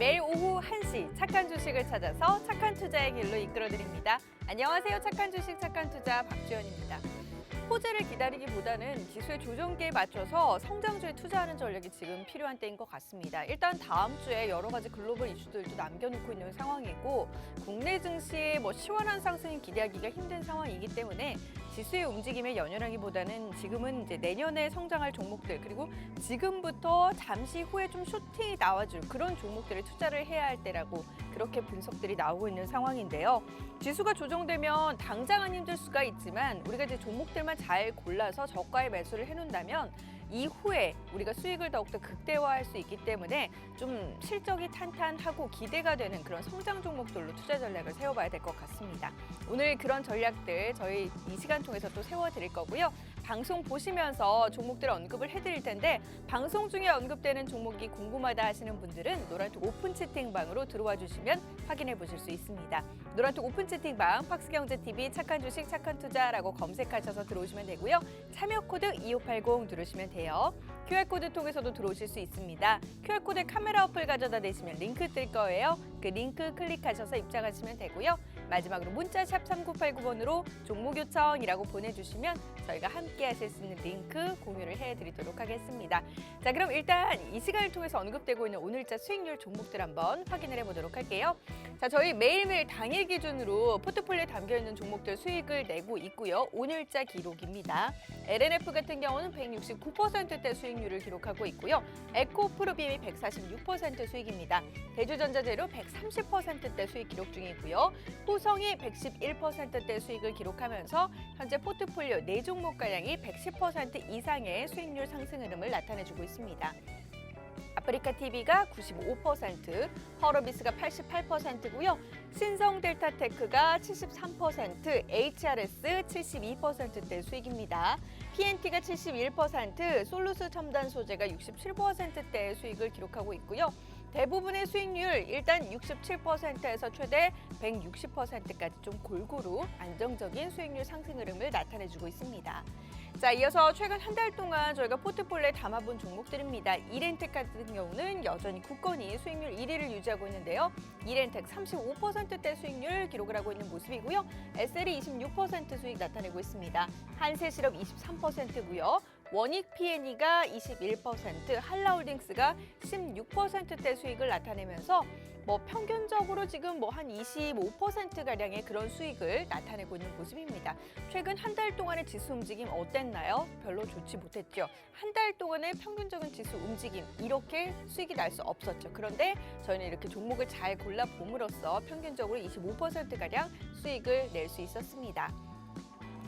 매일 오후 1시 착한 주식을 찾아서 착한 투자의 길로 이끌어드립니다. 안녕하세요. 착한 주식 착한 투자 박주연입니다. 호재를 기다리기보다는 기술의 조정기에 맞춰서 성장주에 투자하는 전략이 지금 필요한 때인 것 같습니다. 일단 다음 주에 여러 가지 글로벌 이슈들도 남겨놓고 있는 상황이고 국내 증시의 시원한 상승이 기대하기가 힘든 상황이기 때문에 지수의 움직임에 연연하기보다는 지금은 이제 내년에 성장할 종목들 그리고 지금부터 잠시 후에 좀 슈팅이 나와줄 그런 종목들에 투자를 해야 할 때라고 그렇게 분석들이 나오고 있는 상황인데요. 지수가 조정되면 당장은 힘들 수가 있지만 우리가 이제 종목들만 잘 골라서 저가에 매수를 해놓는다면 이후에 우리가 수익을 더욱더 극대화할 수 있기 때문에 좀 실적이 탄탄하고 기대가 되는 그런 성장 종목들로 투자 전략을 세워봐야 될 것 같습니다. 오늘 그런 전략들 저희 이 시간 통해서 또 세워드릴 거고요. 방송 보시면서 종목들 언급을 해드릴 텐데 방송 중에 언급되는 종목이 궁금하다 하시는 분들은 노란톡 오픈 채팅방으로 들어와 주시면 확인해 보실 수 있습니다. 노란톡 오픈 채팅방 박스경제TV 착한 주식 착한 투자라고 검색하셔서 들어오시면 되고요. 참여 코드 2580 누르시면 돼요. QR코드 통해서도 들어오실 수 있습니다. QR코드에 카메라 어플 가져다 대시면 링크 뜰 거예요. 그 링크 클릭하셔서 입장하시면 되고요. 마지막으로 문자 샵 3989번으로 종목 요청이라고 보내주시면 저희가 함께 하실 수 있는 링크 공유를 해드리도록 하겠습니다. 자, 그럼 일단 이 시간을 통해서 언급되고 있는 오늘자 수익률 종목들 한번 확인을 해보도록 할게요. 자, 저희 매일매일 당일 기준으로 포트폴리오에 담겨있는 종목들 수익을 내고 있고요. 오늘자 기록입니다. LNF 같은 경우는 169%대 수익률을 기록하고 있고요. 에코프로비엠이 146% 수익입니다. 대주전자재료 130%대 수익 기록 중이고요. 호성이 111%대 수익을 기록하면서 현재 포트폴리오 4종목가량이 110% 이상의 수익률 상승 흐름을 나타내주고 있습니다. 아프리카TV가 95%, 허러비스가 88%고요. 신성델타테크가 73%, HRS 72%대 수익입니다. PNT가 71%, 솔루스 첨단 소재가 67%대 수익을 기록하고 있고요. 대부분의 수익률 일단 67%에서 최대 160%까지 좀 골고루 안정적인 수익률 상승 흐름을 나타내주고 있습니다. 자, 이어서 최근 한 달 동안 저희가 포트폴리오에 담아본 종목들입니다. 이렌텍 같은 경우는 여전히 굳건히 수익률 1위를 유지하고 있는데요. 이렌텍 35%대 수익률 기록을 하고 있는 모습이고요. SL이 26% 수익 나타내고 있습니다. 한세실업 23%고요. 원익 P&E가 21%, 한라홀딩스가 16%대 수익을 나타내면서 평균적으로 지금 한 25%가량의 그런 수익을 나타내고 있는 모습입니다. 최근 한 달 동안의 지수 움직임 어땠나요? 별로 좋지 못했죠. 한 달 동안의 평균적인 지수 움직임 이렇게 수익이 날 수 없었죠. 그런데 저희는 이렇게 종목을 잘 골라봄으로써 평균적으로 25%가량 수익을 낼 수 있었습니다.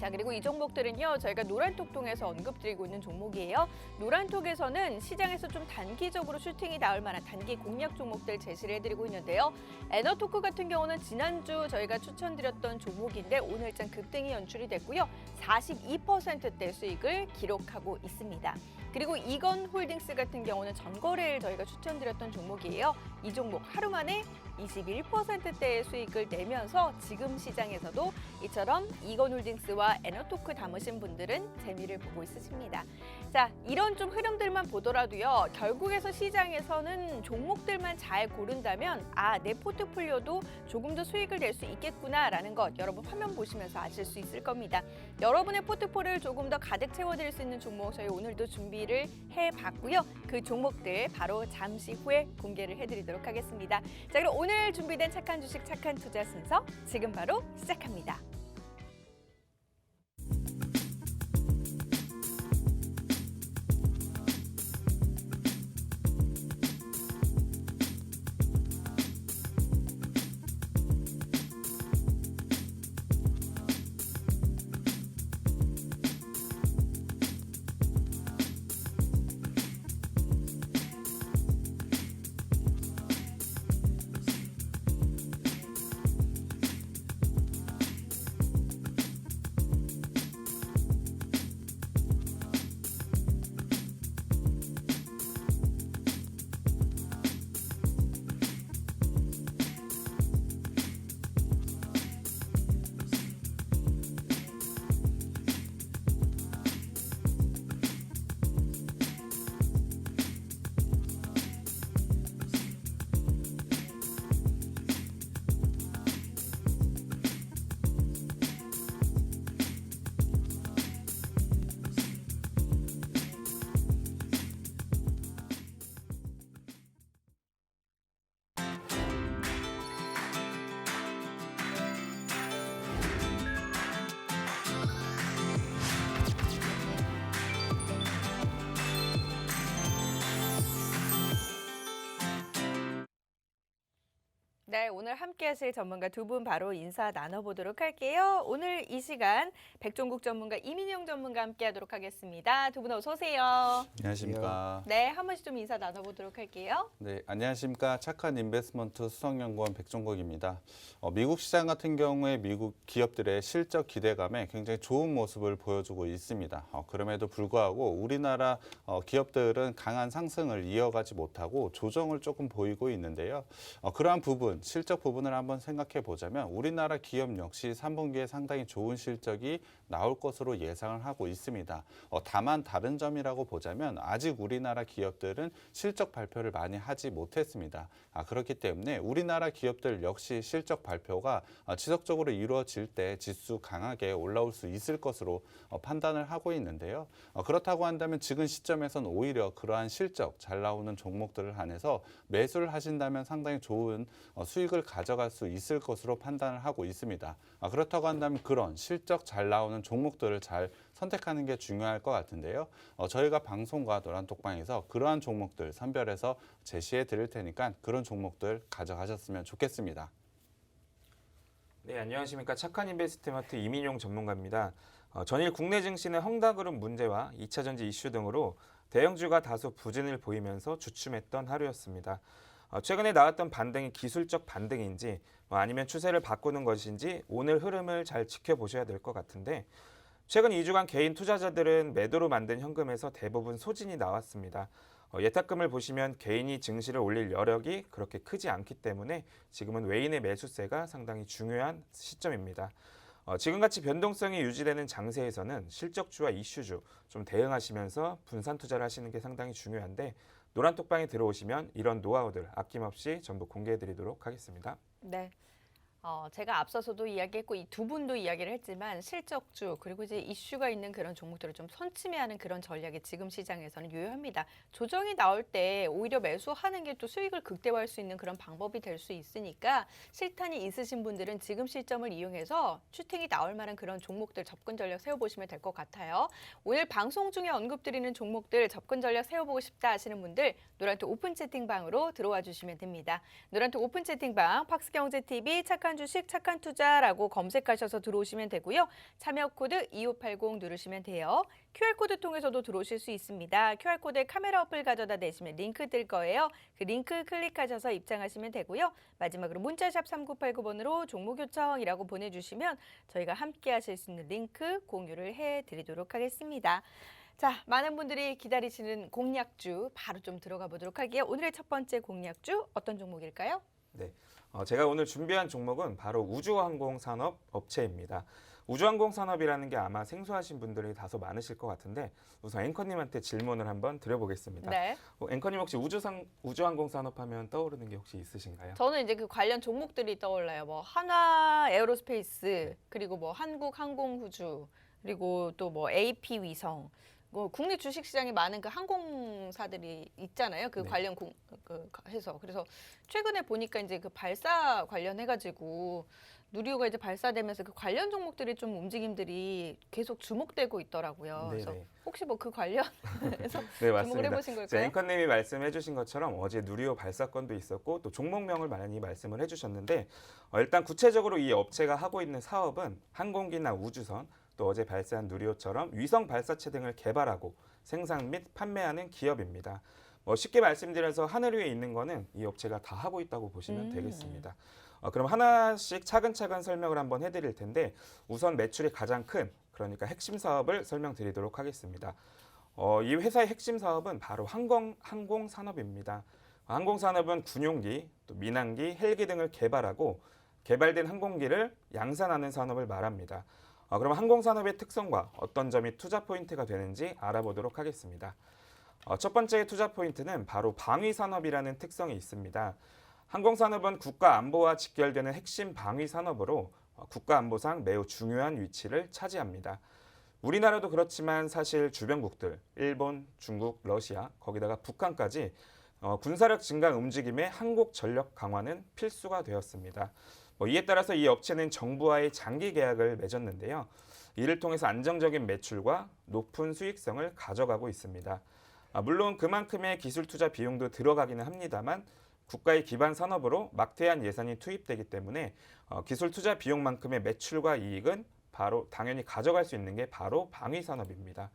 자, 그리고 이 종목들은요, 저희가 노란톡 통해서 언급드리고 있는 종목이에요. 노란톡에서는 시장에서 좀 단기적으로 슈팅이 나올 만한 단기 공략 종목들 제시를 해드리고 있는데요. 에너토크 같은 경우는 지난주 저희가 추천드렸던 종목인데 오늘장 급등이 연출이 됐고요. 42%대 수익을 기록하고 있습니다. 그리고 이건홀딩스 같은 경우는 전거래일 저희가 추천드렸던 종목이에요. 이 종목 하루 만에 21%대의 수익을 내면서 지금 시장에서도 이처럼 이건홀딩스와 에너토크 담으신 분들은 재미를 보고 있으십니다. 자, 이런 좀 흐름들만 보더라도요. 결국에서 시장에서는 종목들만 잘 고른다면 내 포트폴리오도 조금 더 수익을 낼 수 있겠구나라는 것 여러분 화면 보시면서 아실 수 있을 겁니다. 여러분의 포트폴리오를 조금 더 가득 채워드릴 수 있는 종목 저희 오늘도 준비를 해봤고요. 그 종목들 바로 잠시 후에 공개를 해드리도록 하겠습니다. 자, 그럼 오늘 준비된 착한 주식 착한 투자 순서 지금 바로 시작합니다. 네, 오늘 함께 하실 전문가 두 분 바로 인사 나눠보도록 할게요. 오늘 이 시간 백종국 전문가, 이민용 전문가 함께 하도록 하겠습니다. 두 분 어서 오세요. 안녕하십니까. 네, 한 번씩 좀 인사 나눠보도록 할게요. 네, 안녕하십니까. 착한 인베스트먼트 수석연구원 백종국입니다. 미국 시장 같은 경우에 미국 기업들의 실적 기대감에 굉장히 좋은 모습을 보여주고 있습니다. 그럼에도 불구하고 우리나라 기업들은 강한 상승을 이어가지 못하고 조정을 조금 보이고 있는데요. 그러한 부분, 실적 부분을 한번 생각해 보자면 우리나라 기업 역시 3분기에 상당히 좋은 실적이 나올 것으로 예상을 하고 있습니다. 다만 다른 점이라고 보자면 아직 우리나라 기업들은 실적 발표를 많이 하지 못했습니다. 그렇기 때문에 우리나라 기업들 역시 실적 발표가 지속적으로 이루어질 때 지수 강하게 올라올 수 있을 것으로 판단을 하고 있는데요. 그렇다고 한다면 지금 시점에선 오히려 그러한 실적 잘 나오는 종목들을 한해서 매수를 하신다면 상당히 좋은 수익을 가져갈 수 있을 것으로 판단을 하고 있습니다. 그렇다고 한다면 그런 실적 잘 나오는 종목들을 잘 선택하는 게 중요할 것 같은데요. 저희가 방송과 노란톡방에서 그러한 종목들 선별해서 제시해 드릴 테니까 그런 종목들 가져가셨으면 좋겠습니다. 네, 안녕하십니까. 착한 인베스트먼트 이민용 전문가입니다. 전일 국내 증시는 헝다그룹 문제와 2차전지 이슈 등으로 대형주가 다소 부진을 보이면서 주춤했던 하루였습니다. 최근에 나왔던 반등이 기술적 반등인지 아니면 추세를 바꾸는 것인지 오늘 흐름을 잘 지켜보셔야 될 것 같은데 최근 2주간 개인 투자자들은 매도로 만든 현금에서 대부분 소진이 나왔습니다. 예탁금을 보시면 개인이 증시를 올릴 여력이 그렇게 크지 않기 때문에 지금은 외인의 매수세가 상당히 중요한 시점입니다. 지금같이 변동성이 유지되는 장세에서는 실적주와 이슈주 좀 대응하시면서 분산 투자를 하시는 게 상당히 중요한데 노란톡방에 들어오시면 이런 노하우들 아낌없이 전부 공개해드리도록 하겠습니다. 네. 제가 앞서서도 이야기했고 이 두 분도 이야기를 했지만 실적주 그리고 이제 이슈가 있는 그런 종목들을 좀 선침해하는 그런 전략이 지금 시장에서는 유효합니다. 조정이 나올 때 오히려 매수하는 게 또 수익을 극대화할 수 있는 그런 방법이 될 수 있으니까 실탄이 있으신 분들은 지금 시점을 이용해서 슈팅이 나올 만한 그런 종목들 접근 전략 세워보시면 될 것 같아요. 오늘 방송 중에 언급드리는 종목들 접근 전략 세워보고 싶다 하시는 분들 노란톡 오픈 채팅방으로 들어와 주시면 됩니다. 노란톡 오픈 채팅방 팍스경제TV 착한 주식 착한 투자라고 검색하셔서 들어오시면 되고요. 참여 코드 2580 누르시면 돼요. QR코드 통해서도 들어오실 수 있습니다. QR코드에 카메라 어플 가져다 대시면 링크 뜰 거예요. 그 링크 클릭하셔서 입장하시면 되고요. 마지막으로 문자샵 3989번으로 종목 요청이라고 보내주시면 저희가 함께 하실 수 있는 링크 공유를 해드리도록 하겠습니다. 자, 많은 분들이 기다리시는 공략주 바로 좀 들어가 보도록 할게요. 오늘의 첫 번째 공략주 어떤 종목일까요? 네, 제가 오늘 준비한 종목은 바로 우주항공산업 업체입니다. 우주항공산업이라는 게 아마 생소하신 분들이 다소 많으실 것 같은데 우선 앵커님한테 질문을 한번 드려보겠습니다. 네. 앵커님 혹시 우주항공산업 하면 떠오르는 게 혹시 있으신가요? 저는 이제 그 관련 종목들이 떠올라요. 뭐 한화 에어로스페이스, 그리고 뭐 한국항공우주, 그리고 또 뭐 AP 위성. 뭐 국내 주식시장에 많은 그 항공사들이 있잖아요. 그 네. 관련 해서 그래서 최근에 보니까 이제 그 발사 관련해가지고 누리호가 이제 발사되면서 그 관련 종목들이 좀 움직임들이 계속 주목되고 있더라고요. 그래서 네네. 혹시 뭐 그 관련해서 네, 주목을 맞습니다. 해보신 제 걸까요? 앵커님이 말씀해 주신 것처럼 어제 누리호 발사건도 있었고 또 종목명을 많이 말씀을 해주셨는데 일단 구체적으로 이 업체가 하고 있는 사업은 항공기나 우주선 또 어제 발사한 누리호처럼 위성 발사체 등을 개발하고 생산 및 판매하는 기업입니다. 쉽게 말씀드려서 하늘 위에 있는 거는 이 업체가 다 하고 있다고 보시면 되겠습니다. 그럼 하나씩 차근차근 설명을 한번 해드릴 텐데 우선 매출이 가장 큰 그러니까 핵심 사업을 설명드리도록 하겠습니다. 이 회사의 핵심 사업은 바로 항공산업입니다. 항공산업은 군용기, 또 민항기, 헬기 등을 개발하고 개발된 항공기를 양산하는 산업을 말합니다. 그럼 항공산업의 특성과 어떤 점이 투자 포인트가 되는지 알아보도록 하겠습니다. 첫 번째 투자 포인트는 바로 방위산업이라는 특성이 있습니다. 항공산업은 국가 안보와 직결되는 핵심 방위산업으로 국가 안보상 매우 중요한 위치를 차지합니다. 우리나라도 그렇지만 사실 주변국들, 일본, 중국, 러시아, 거기다가 북한까지 군사력 증강 움직임의 한국 전력 강화는 필수가 되었습니다. 이에 따라서 이 업체는 정부와의 장기 계약을 맺었는데요. 이를 통해서 안정적인 매출과 높은 수익성을 가져가고 있습니다. 물론 그만큼의 기술 투자 비용도 들어가기는 합니다만 국가의 기반 산업으로 막대한 예산이 투입되기 때문에 기술 투자 비용만큼의 매출과 이익은 바로 당연히 가져갈 수 있는 게 바로 방위 산업입니다.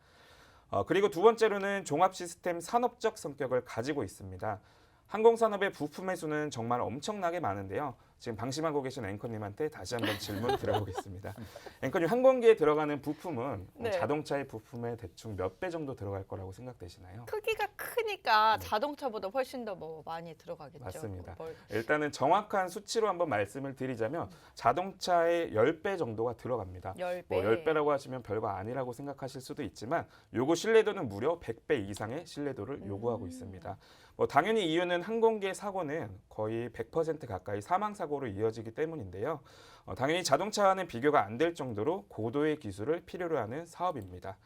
그리고 두 번째로는 종합 시스템 산업적 성격을 가지고 있습니다. 항공산업의 부품의 수는 정말 엄청나게 많은데요. 지금 방심하고 계신 앵커님한테 다시 한번 질문 드려보겠습니다. 앵커님, 항공기에 들어가는 부품은 네. 자동차의 부품의 대충 몇 배 정도 들어갈 거라고 생각되시나요? 크기가 크니까 자동차보다 훨씬 더 뭐 많이 들어가겠죠. 맞습니다. 뭘- 일단은 정확한 수치로 한번 말씀을 드리자면 자동차의 10배 정도가 들어갑니다. 10배. 뭐 10배라고 하시면 별거 아니라고 생각하실 수도 있지만 요구 신뢰도는 무려 100배 이상의 신뢰도를 요구하고 있습니다. 뭐 당연히 이유는 항공기의 사고는 거의 100% 가까이 사망 사고로 이어지기 때문인데요. 당연히 자동차와는 비교가 안 될 정도로 고도의 기술을 필요로 하는 사업입니다.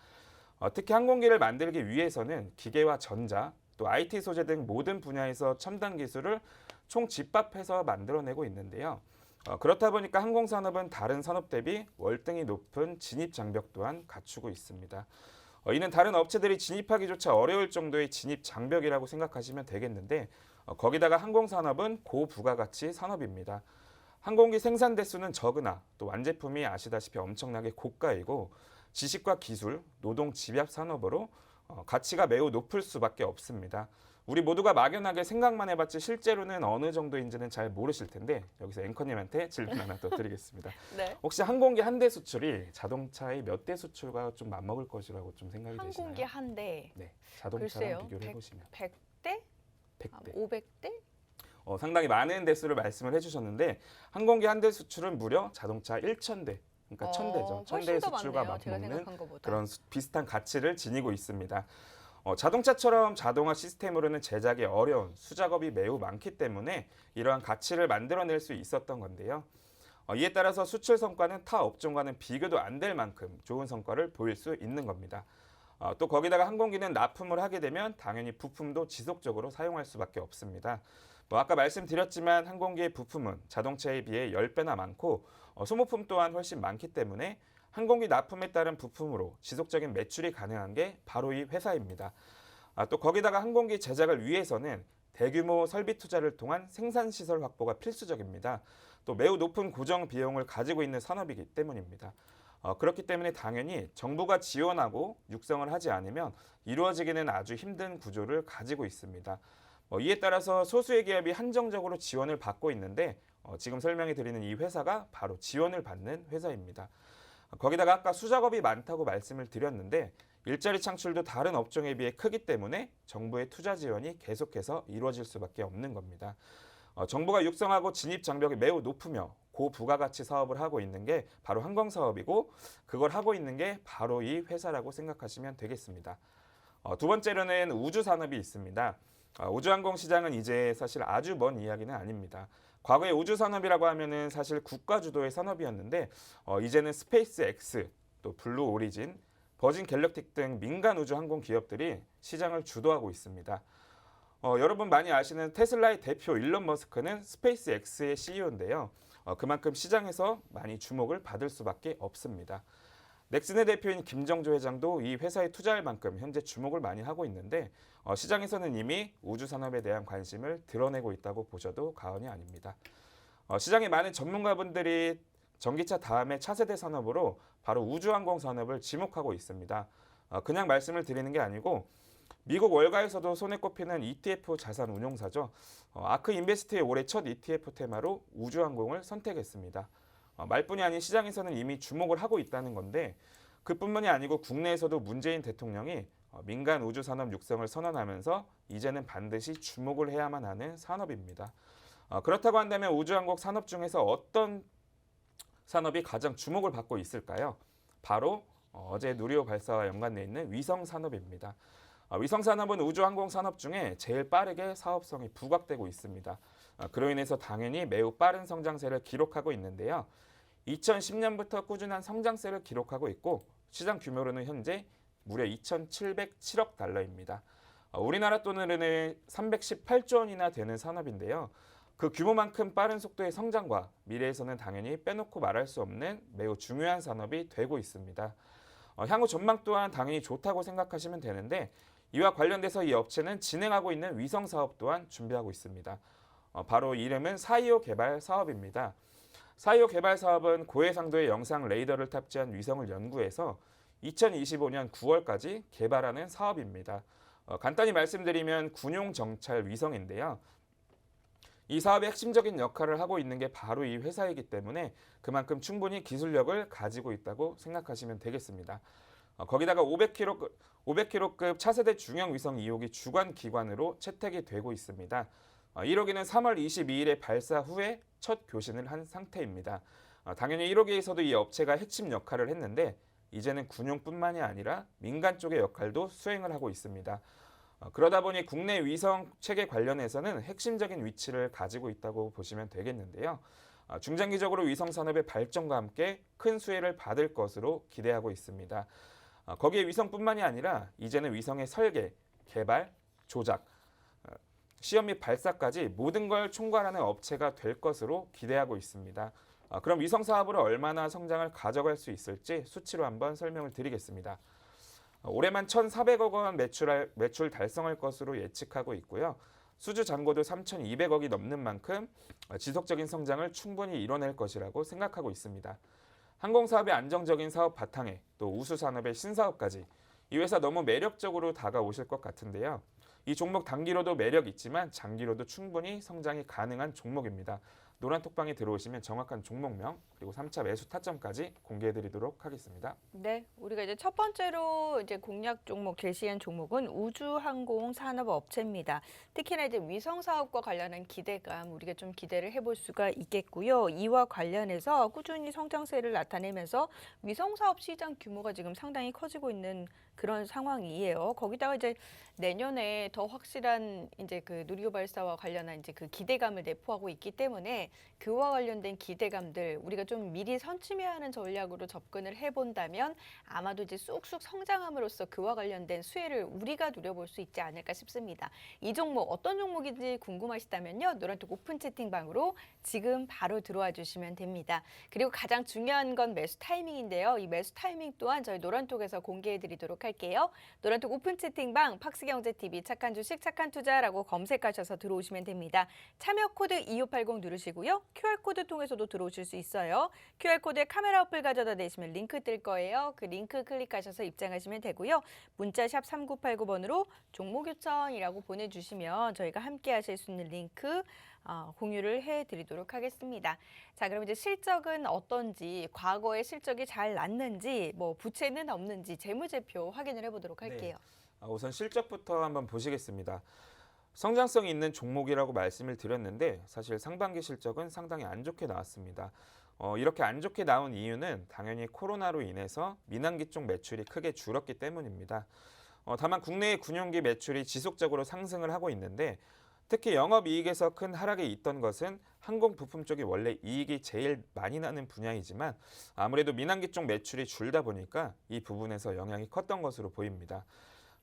특히 항공기를 만들기 위해서는 기계와 전자, 또 IT 소재 등 모든 분야에서 첨단 기술을 총집합해서 만들어내고 있는데요. 그렇다 보니까 항공산업은 다른 산업 대비 월등히 높은 진입 장벽 또한 갖추고 있습니다. 이는 다른 업체들이 진입하기조차 어려울 정도의 진입 장벽이라고 생각하시면 되겠는데 거기다가 항공산업은 고부가가치 산업입니다. 항공기 생산 대수는 적으나 또 완제품이 아시다시피 엄청나게 고가이고 지식과 기술, 노동 집약 산업으로 가치가 매우 높을 수밖에 없습니다. 우리 모두가 막연하게 생각만 해봤지 실제로는 어느 정도인지는 잘 모르실 텐데 여기서 앵커님한테 질문 하나 더 드리겠습니다. 네. 혹시 항공기 한 대 수출이 자동차의 몇 대 수출과 좀 맞먹을 것이라고 좀 생각이 되시나요? 항공기 한 대. 네, 자동차랑 글쎄요. 비교를 해보시면 100대? 100대. 500대? 상당히 많은 대수를 말씀을 해주셨는데 항공기 한 대 수출은 무려 자동차 1,000대, 그러니까 1,000대죠. 1,000대의 수출과 많네요. 제가 맞먹는 생각한 것보다. 그런 비슷한 가치를 지니고 있습니다. 자동차처럼 자동화 시스템으로는 제작이 어려운 수작업이 매우 많기 때문에 이러한 가치를 만들어낼 수 있었던 건데요. 이에 따라서 수출 성과는 타 업종과는 비교도 안 될 만큼 좋은 성과를 보일 수 있는 겁니다. 또 거기다가 항공기는 납품을 하게 되면 당연히 부품도 지속적으로 사용할 수밖에 없습니다. 아까 말씀드렸지만 항공기의 부품은 자동차에 비해 10배나 많고 소모품 또한 훨씬 많기 때문에 항공기 납품에 따른 부품으로 지속적인 매출이 가능한 게 바로 이 회사입니다. 또 거기다가 항공기 제작을 위해서는 대규모 설비 투자를 통한 생산시설 확보가 필수적입니다. 또 매우 높은 고정 비용을 가지고 있는 산업이기 때문입니다. 그렇기 때문에 당연히 정부가 지원하고 육성을 하지 않으면 이루어지기는 아주 힘든 구조를 가지고 있습니다. 이에 따라서 소수의 기업이 한정적으로 지원을 받고 있는데 지금 설명해 드리는 이 회사가 바로 지원을 받는 회사입니다. 거기다가 아까 수작업이 많다고 말씀을 드렸는데 일자리 창출도 다른 업종에 비해 크기 때문에 정부의 투자 지원이 계속해서 이루어질 수밖에 없는 겁니다. 정부가 육성하고 진입 장벽이 매우 높으며 고부가가치 사업을 하고 있는 게 바로 항공사업이고 그걸 하고 있는 게 바로 이 회사라고 생각하시면 되겠습니다. 두 번째로는 우주산업이 있습니다. 우주항공 시장은 이제 사실 아주 먼 이야기는 아닙니다. 과거에 우주산업이라고 하면은 사실 국가 주도의 산업이었는데 이제는 스페이스 X, 또 블루 오리진, 버진 갤럭틱 등 민간 우주 항공 기업들이 시장을 주도하고 있습니다. 여러분 많이 아시는 테슬라의 대표 일론 머스크는 스페이스 X의 CEO인데요. 그만큼 시장에서 많이 주목을 받을 수밖에 없습니다. 넥슨의 대표인 김정조 회장도 이 회사에 투자할 만큼 현재 주목을 많이 하고 있는데 시장에서는 이미 우주산업에 대한 관심을 드러내고 있다고 보셔도 과언이 아닙니다. 시장의 많은 전문가분들이 전기차 다음에 차세대 산업으로 바로 우주항공 산업을 지목하고 있습니다. 그냥 말씀을 드리는 게 아니고 미국 월가에서도 손에 꼽히는 ETF 자산 운용사죠. 아크 인베스트의 올해 첫 ETF 테마로 우주항공을 선택했습니다. 말뿐이 아닌 시장에서는 이미 주목을 하고 있다는 건데 그뿐만이 아니고 국내에서도 문재인 대통령이 민간 우주산업 육성을 선언하면서 이제는 반드시 주목을 해야만 하는 산업입니다. 그렇다고 한다면 우주항공 산업 중에서 어떤 산업이 가장 주목을 받고 있을까요? 바로 어제 누리호 발사와 연관돼 있는 위성 산업입니다. 위성 산업은 우주항공 산업 중에 제일 빠르게 사업성이 부각되고 있습니다. 그로 인해서 당연히 매우 빠른 성장세를 기록하고 있는데요. 2010년부터 꾸준한 성장세를 기록하고 있고 시장 규모로는 현재 무려 2,707억 달러입니다. 우리나라 돈으로는 318조 원이나 되는 산업인데요. 그 규모만큼 빠른 속도의 성장과 미래에서는 당연히 빼놓고 말할 수 없는 매우 중요한 산업이 되고 있습니다. 향후 전망 또한 당연히 좋다고 생각하시면 되는데 이와 관련돼서 이 업체는 진행하고 있는 위성 사업 또한 준비하고 있습니다. 바로 이름은 425 개발 사업입니다. 425 개발 사업은 고해상도에 영상 레이더를 탑재한 위성을 연구해서 2025년 9월까지 개발하는 사업입니다. 간단히 말씀드리면 군용 정찰 위성인데요. 이 사업의 핵심적인 역할을 하고 있는 게 바로 이 회사이기 때문에 그만큼 충분히 기술력을 가지고 있다고 생각하시면 되겠습니다. 거기다가 500km급 차세대 중형 위성 2호기 주관 기관으로 채택이 되고 있습니다. 1호기는 3월 22일에 발사 후에 첫 교신을 한 상태입니다. 당연히 1호기에서도 이 업체가 핵심 역할을 했는데 이제는 군용뿐만이 아니라 민간 쪽의 역할도 수행을 하고 있습니다. 그러다 보니 국내 위성 체계 관련해서는 핵심적인 위치를 가지고 있다고 보시면 되겠는데요. 중장기적으로 위성 산업의 발전과 함께 큰 수혜를 받을 것으로 기대하고 있습니다. 거기에 위성뿐만이 아니라 이제는 위성의 설계, 개발, 조작, 시험 및 발사까지 모든 걸 총괄하는 업체가 될 것으로 기대하고 있습니다. 그럼 위성 사업으로 얼마나 성장을 가져갈 수 있을지 수치로 한번 설명을 드리겠습니다. 올해만 1,400억 원 매출 달성할 것으로 예측하고 있고요. 수주 잔고도 3,200억이 넘는 만큼 지속적인 성장을 충분히 이뤄낼 것이라고 생각하고 있습니다. 항공사업의 안정적인 사업 바탕에 또 우수산업의 신사업까지 이 회사 너무 매력적으로 다가오실 것 같은데요. 이 종목 단기로도 매력 있지만 장기로도 충분히 성장이 가능한 종목입니다. 노란톡방에 들어오시면 정확한 종목명 그리고 3차 매수 타점까지 공개해드리도록 하겠습니다. 네, 우리가 이제 첫 번째로 이제 공략 종목 제시한 종목은 우주항공산업업체입니다. 특히나 이제 위성 사업과 관련한 기대감 우리가 좀 기대를 해볼 수가 있겠고요. 이와 관련해서 꾸준히 성장세를 나타내면서 위성 사업 시장 규모가 지금 상당히 커지고 있는 그런 상황이에요. 거기다가 이제 내년에 더 확실한 이제 그 누리호 발사와 관련한 이제 그 기대감을 내포하고 있기 때문에 그와 관련된 기대감들 우리가 좀 미리 선취해야 하는 전략으로 접근을 해본다면 아마도 이제 쑥쑥 성장함으로써 그와 관련된 수혜를 우리가 누려볼 수 있지 않을까 싶습니다. 이 종목 어떤 종목인지 궁금하시다면요. 노란톡 오픈 채팅방으로 지금 바로 들어와 주시면 됩니다. 그리고 가장 중요한 건 매수 타이밍인데요. 이 매수 타이밍 또한 저희 노란톡에서 공개해 드리도록 할게요. 노란톡 오픈 채팅방 팍스경제TV 착한 주식 착한 투자라고 검색하셔서 들어오시면 됩니다. 참여 코드 2580 누르시고요. QR코드 통해서도 들어오실 수 있어요. QR코드에 카메라 어플 가져다 대시면 링크 뜰 거예요. 그 링크 클릭하셔서 입장하시면 되고요. 문자샵 3989번으로 종목 요청이라고 보내주시면 저희가 함께 하실 수 있는 링크 공유를 해드리도록 하겠습니다. 자, 그럼 이제 실적은 어떤지, 과거의 실적이 잘 났는지, 뭐 부채는 없는지 재무제표 확인을 해보도록 할게요. 네. 우선 실적부터 한번 보시겠습니다. 성장성이 있는 종목이라고 말씀을 드렸는데 사실 상반기 실적은 상당히 안 좋게 나왔습니다. 이렇게 안 좋게 나온 이유는 당연히 코로나로 인해서 민항기 쪽 매출이 크게 줄었기 때문입니다. 다만 국내의 군용기 매출이 지속적으로 상승을 하고 있는데 특히 영업이익에서 큰 하락이 있던 것은 항공 부품 쪽이 원래 이익이 제일 많이 나는 분야이지만 아무래도 민항기 쪽 매출이 줄다 보니까 이 부분에서 영향이 컸던 것으로 보입니다.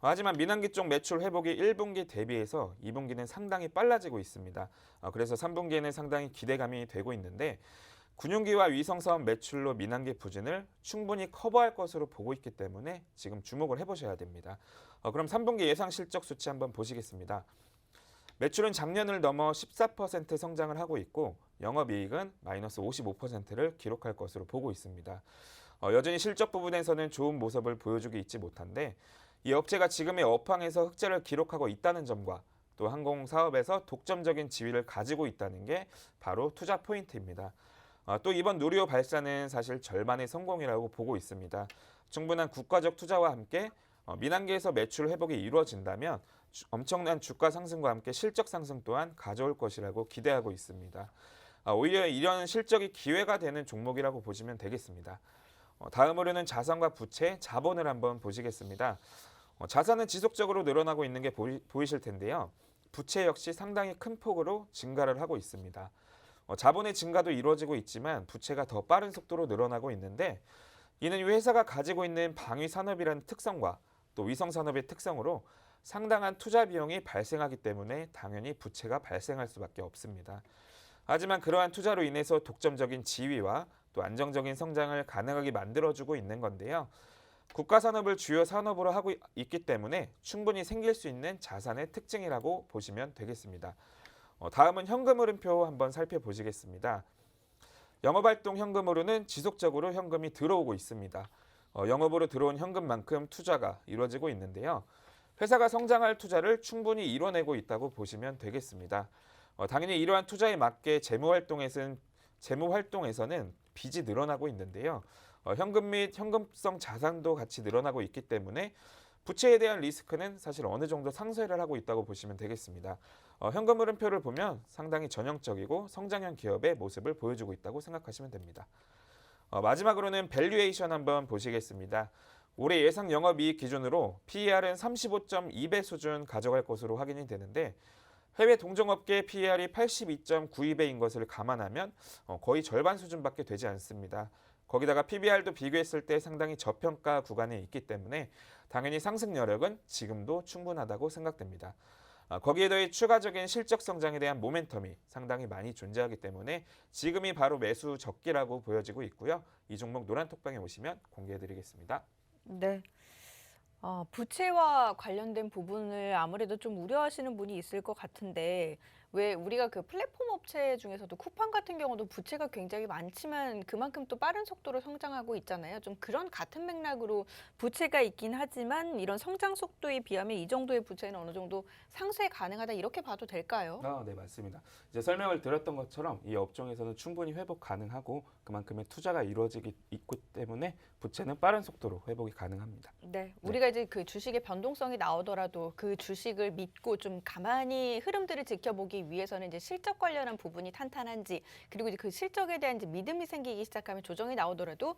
하지만 민항기 쪽 매출 회복이 1분기 대비해서 2분기는 상당히 빨라지고 있습니다. 그래서 3분기에는 상당히 기대감이 되고 있는데 군용기와 위성사업 매출로 민항기 부진을 충분히 커버할 것으로 보고 있기 때문에 지금 주목을 해보셔야 됩니다. 그럼 3분기 예상 실적 수치 한번 보시겠습니다. 매출은 작년을 넘어 14% 성장을 하고 있고 영업이익은 마이너스 55%를 기록할 것으로 보고 있습니다. 여전히 실적 부분에서는 좋은 모습을 보여주고 있지 못한데 이 업체가 지금의 업황에서 흑자를 기록하고 있다는 점과 또 항공사업에서 독점적인 지위를 가지고 있다는 게 바로 투자 포인트입니다. 또 이번 누리호 발사는 사실 절반의 성공이라고 보고 있습니다. 충분한 국가적 투자와 함께 민항기에서 매출 회복이 이루어진다면 엄청난 주가 상승과 함께 실적 상승 또한 가져올 것이라고 기대하고 있습니다. 오히려 이런 실적이 기회가 되는 종목이라고 보시면 되겠습니다. 다음으로는 자산과 부채, 자본을 한번 보시겠습니다. 자산은 지속적으로 늘어나고 있는 게 보이실 텐데요. 부채 역시 상당히 큰 폭으로 증가를 하고 있습니다. 자본의 증가도 이루어지고 있지만 부채가 더 빠른 속도로 늘어나고 있는데 이는 이 회사가 가지고 있는 방위 산업이라는 특성과 또 위성 산업의 특성으로 상당한 투자 비용이 발생하기 때문에 당연히 부채가 발생할 수밖에 없습니다. 하지만 그러한 투자로 인해서 독점적인 지위와 또 안정적인 성장을 가능하게 만들어주고 있는 건데요. 국가 산업을 주요 산업으로 하고 있기 때문에 충분히 생길 수 있는 자산의 특징이라고 보시면 되겠습니다. 다음은 현금 흐름표 한번 살펴보시겠습니다. 영업활동 현금으로는 지속적으로 현금이 들어오고 있습니다. 영업으로 들어온 현금만큼 투자가 이루어지고 있는데요. 회사가 성장할 투자를 충분히 이뤄내고 있다고 보시면 되겠습니다. 당연히 이러한 투자에 맞게 재무활동에서는 빚이 늘어나고 있는데요. 현금 및 현금성 자산도 같이 늘어나고 있기 때문에 부채에 대한 리스크는 사실 어느 정도 상쇄를 하고 있다고 보시면 되겠습니다. 현금 흐름표를 보면 상당히 전형적이고 성장형 기업의 모습을 보여주고 있다고 생각하시면 됩니다. 마지막으로는 밸류에이션 한번 보시겠습니다. 올해 예상 영업이익 기준으로 PER은 35.2배 수준 가져갈 것으로 확인이 되는데 해외 동종업계 PER이 82.92배인 것을 감안하면 거의 절반 수준밖에 되지 않습니다. 거기다가 PBR도 비교했을 때 상당히 저평가 구간에 있기 때문에 당연히 상승 여력은 지금도 충분하다고 생각됩니다. 거기에 더해 추가적인 실적 성장에 대한 모멘텀이 상당히 많이 존재하기 때문에 지금이 바로 매수 적기라고 보여지고 있고요. 이 종목 노란톡방에 오시면 공개해드리겠습니다. 네. 부채와 관련된 부분을 아무래도 좀 우려하시는 분이 있을 것 같은데 왜 우리가 그 플랫폼 업체 중에서도 쿠팡 같은 경우도 부채가 굉장히 많지만 그만큼 또 빠른 속도로 성장하고 있잖아요. 좀 그런 같은 맥락으로 부채가 있긴 하지만 이런 성장 속도에 비하면 이 정도의 부채는 어느 정도 상쇄 가능하다 이렇게 봐도 될까요? 네, 맞습니다. 이제 설명을 드렸던 것처럼 이 업종에서는 충분히 회복 가능하고 그만큼의 투자가 이루어지기 있기 때문에 부채는 빠른 속도로 회복이 가능합니다. 네, 우리가 이제 그 주식의 변동성이 나오더라도 그 주식을 믿고 좀 가만히 흐름들을 지켜보기 위해서는 이제 실적 관련한 부분이 탄탄한지 그리고 이제 그 실적에 대한 이제 믿음이 생기기 시작하면 조정이 나오더라도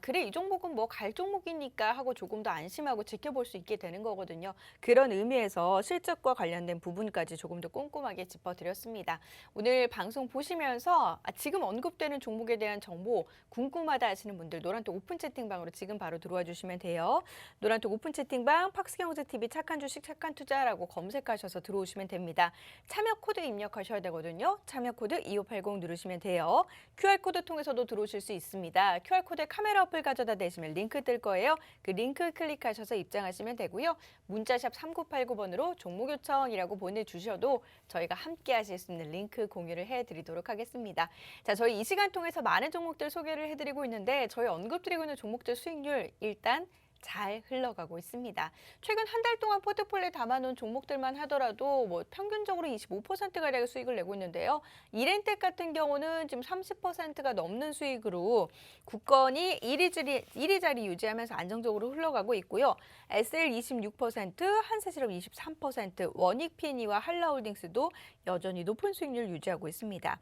그래 이 종목은 뭐 갈 종목이니까 하고 조금 더 안심하고 지켜볼 수 있게 되는 거거든요. 그런 의미에서 실적과 관련된 부분까지 조금 더 꼼꼼하게 짚어드렸습니다. 오늘 방송 보시면서 지금 언급되는 종목에 대한 정보 궁금하다 하시는 분들 노란톡 오픈 채팅방으로 지금 바로 들어와 주시면 돼요. 노란톡 오픈 채팅방 팍스경제TV 착한 주식 착한 투자라고 검색하셔서 들어오시면 됩니다. 참여 코드 입력하셔야 되거든요. 참여 코드 2580 누르시면 돼요. QR코드 통해서도 들어오실 수 있습니다. QR코드에 카메라 어플 가져다 대시면 링크 뜰 거예요. 그 링크 클릭하셔서 입장하시면 되고요. 문자샵 3989번으로 종목 요청이라고 보내주셔도 저희가 함께 하실 수 있는 링크 공유를 해드리도록 하겠습니다. 자, 저희 이 시간 통해서 많은 종목들 소개를 해드리고 있는데 저희 언급드리고 있는 종목들 수익률 일단 잘 흘러가고 있습니다. 최근 한 달 동안 포트폴리오에 담아놓은 종목들만 하더라도 뭐 평균적으로 25%가량의 수익을 내고 있는데요. 이렌텍 같은 경우는 지금 30%가 넘는 수익으로 굳건히 1위 자리 유지하면서 안정적으로 흘러가고 있고요. SL 26%, 한세실업 23%, 원익PNE와 한라홀딩스도 여전히 높은 수익률 유지하고 있습니다.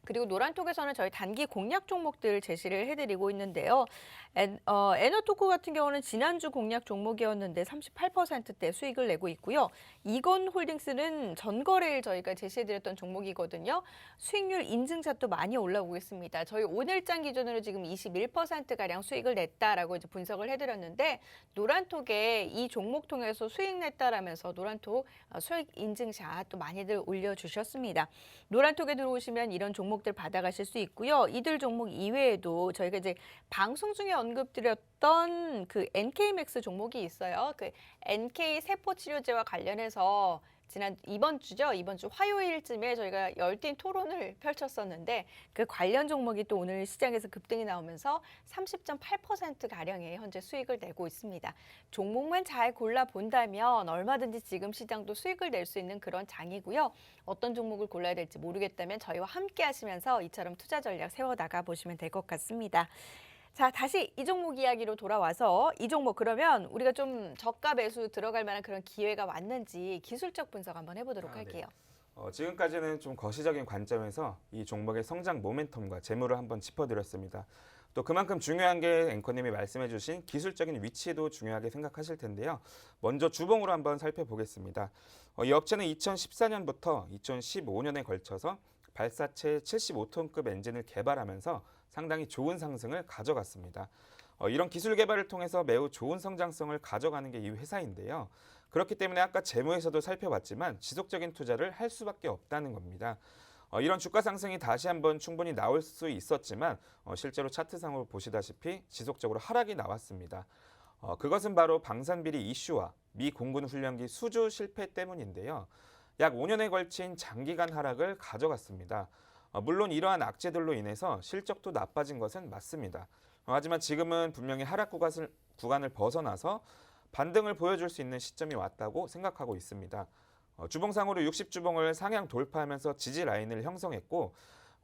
그리고 노란톡에서는 저희 단기 공략 종목들 제시를 해드리고 있는데요. 에너토코 같은 경우는 지난주 공략 종목이었는데 38%대 수익을 내고 있고요. 이건홀딩스는 전거래일 저희가 제시해드렸던 종목이거든요. 수익률 인증샷도 많이 올라오고 있습니다. 저희 오늘장 기준으로 지금 21%가량 수익을 냈다라고 이제 분석을 해드렸는데 노란톡에 이 종목 통해서 수익 냈다라면서 노란톡 수익 인증샷 또 많이들 올려주셨습니다. 노란톡에 들어오시면 이런 종목들 받아가실 수 있고요. 이들 종목 이외에도 저희가 이제 방송 중에 언급드렸던 그 NK맥스 종목이 있어요. 그 NK 세포치료제와 관련해서 이번 주 화요일쯤에 저희가 열띤 토론을 펼쳤었는데 그 관련 종목이 또 오늘 시장에서 급등이 나오면서 30.8%가량의 현재 수익을 내고 있습니다. 종목만 잘 골라본다면 얼마든지 지금 시장도 수익을 낼 수 있는 그런 장이고요. 어떤 종목을 골라야 될지 모르겠다면 저희와 함께 하시면서 이처럼 투자 전략 세워나가 보시면 될 것 같습니다. 자, 다시 이 종목 이야기로 돌아와서 이 종목 그러면 우리가 좀 저가 매수 들어갈 만한 그런 기회가 왔는지 기술적 분석 한번 해보도록 할게요. 지금까지는 좀 거시적인 관점에서 이 종목의 성장 모멘텀과 재무를 한번 짚어드렸습니다. 또 그만큼 중요한 게 앵커님이 말씀해주신 기술적인 위치도 중요하게 생각하실 텐데요. 먼저 주봉으로 한번 살펴보겠습니다. 이 업체는 2014년부터 2015년에 걸쳐서 발사체 75톤급 엔진을 개발하면서 상당히 좋은 상승을 가져갔습니다. 이런 기술 개발을 통해서 매우 좋은 성장성을 가져가는 게 이 회사인데요. 그렇기 때문에 아까 재무에서도 살펴봤지만 지속적인 투자를 할 수밖에 없다는 겁니다. 이런 주가 상승이 다시 한번 충분히 나올 수 있었지만 실제로 차트상으로 보시다시피 지속적으로 하락이 나왔습니다. 그것은 바로 방산비리 이슈와 미 공군 훈련기 수주 실패 때문인데요. 약 5년에 걸친 장기간 하락을 가져갔습니다. 물론 이러한 악재들로 인해서 실적도 나빠진 것은 맞습니다. 하지만 지금은 분명히 하락 구간을 벗어나서 반등을 보여줄 수 있는 시점이 왔다고 생각하고 있습니다. 주봉상으로 60주봉을 상향 돌파하면서 지지 라인을 형성했고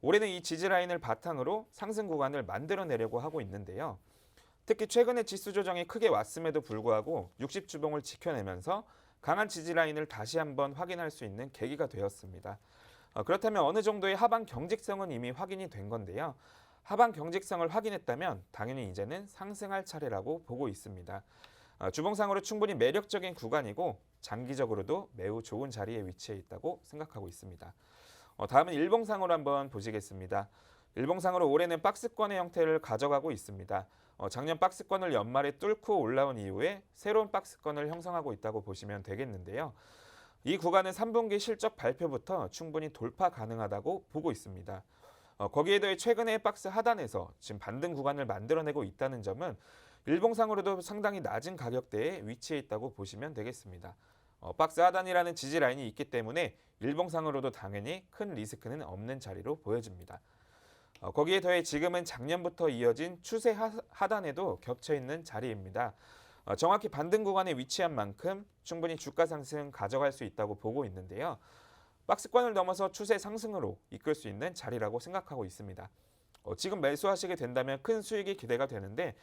올해는 이 지지 라인을 바탕으로 상승 구간을 만들어내려고 하고 있는데요. 특히 최근에 지수 조정이 크게 왔음에도 불구하고 60주봉을 지켜내면서 강한 지지 라인을 다시 한번 확인할 수 있는 계기가 되었습니다. 그렇다면 어느 정도의 하방 경직성은 이미 확인이 된 건데요. 하방 경직성을 확인했다면 당연히 이제는 상승할 차례라고 보고 있습니다. 주봉상으로 충분히 매력적인 구간이고 장기적으로도 매우 좋은 자리에 위치해 있다고 생각하고 있습니다. 다음은 일봉상으로 한번 보시겠습니다. 일봉상으로 올해는 박스권의 형태를 가져가고 있습니다. 작년 박스권을 연말에 뚫고 올라온 이후에 새로운 박스권을 형성하고 있다고 보시면 되겠는데요. 이 구간은 3분기 실적 발표부터 충분히 돌파 가능하다고 보고 있습니다. 거기에 더해 최근에 박스 하단에서 지금 반등 구간을 만들어내고 있다는 점은 일봉상으로도 상당히 낮은 가격대에 위치해 있다고 보시면 되겠습니다. 박스 하단이라는 지지 라인이 있기 때문에 일봉상으로도 당연히 큰 리스크는 없는 자리로 보여집니다. 거기에 더해 지금은 작년부터 이어진 추세 하단에도 겹쳐 있는 자리입니다. 정확히 반등 구간에 위치한 만큼 충분히 주가 상승 가져갈 수 있다고 보고 있는데요. 박스권을 넘어서 추세 상승으로 이끌 수 있는 자리라고 생각하고 있습니다. 지금 매수하시게 된다면 큰 수익이 기대가 되는데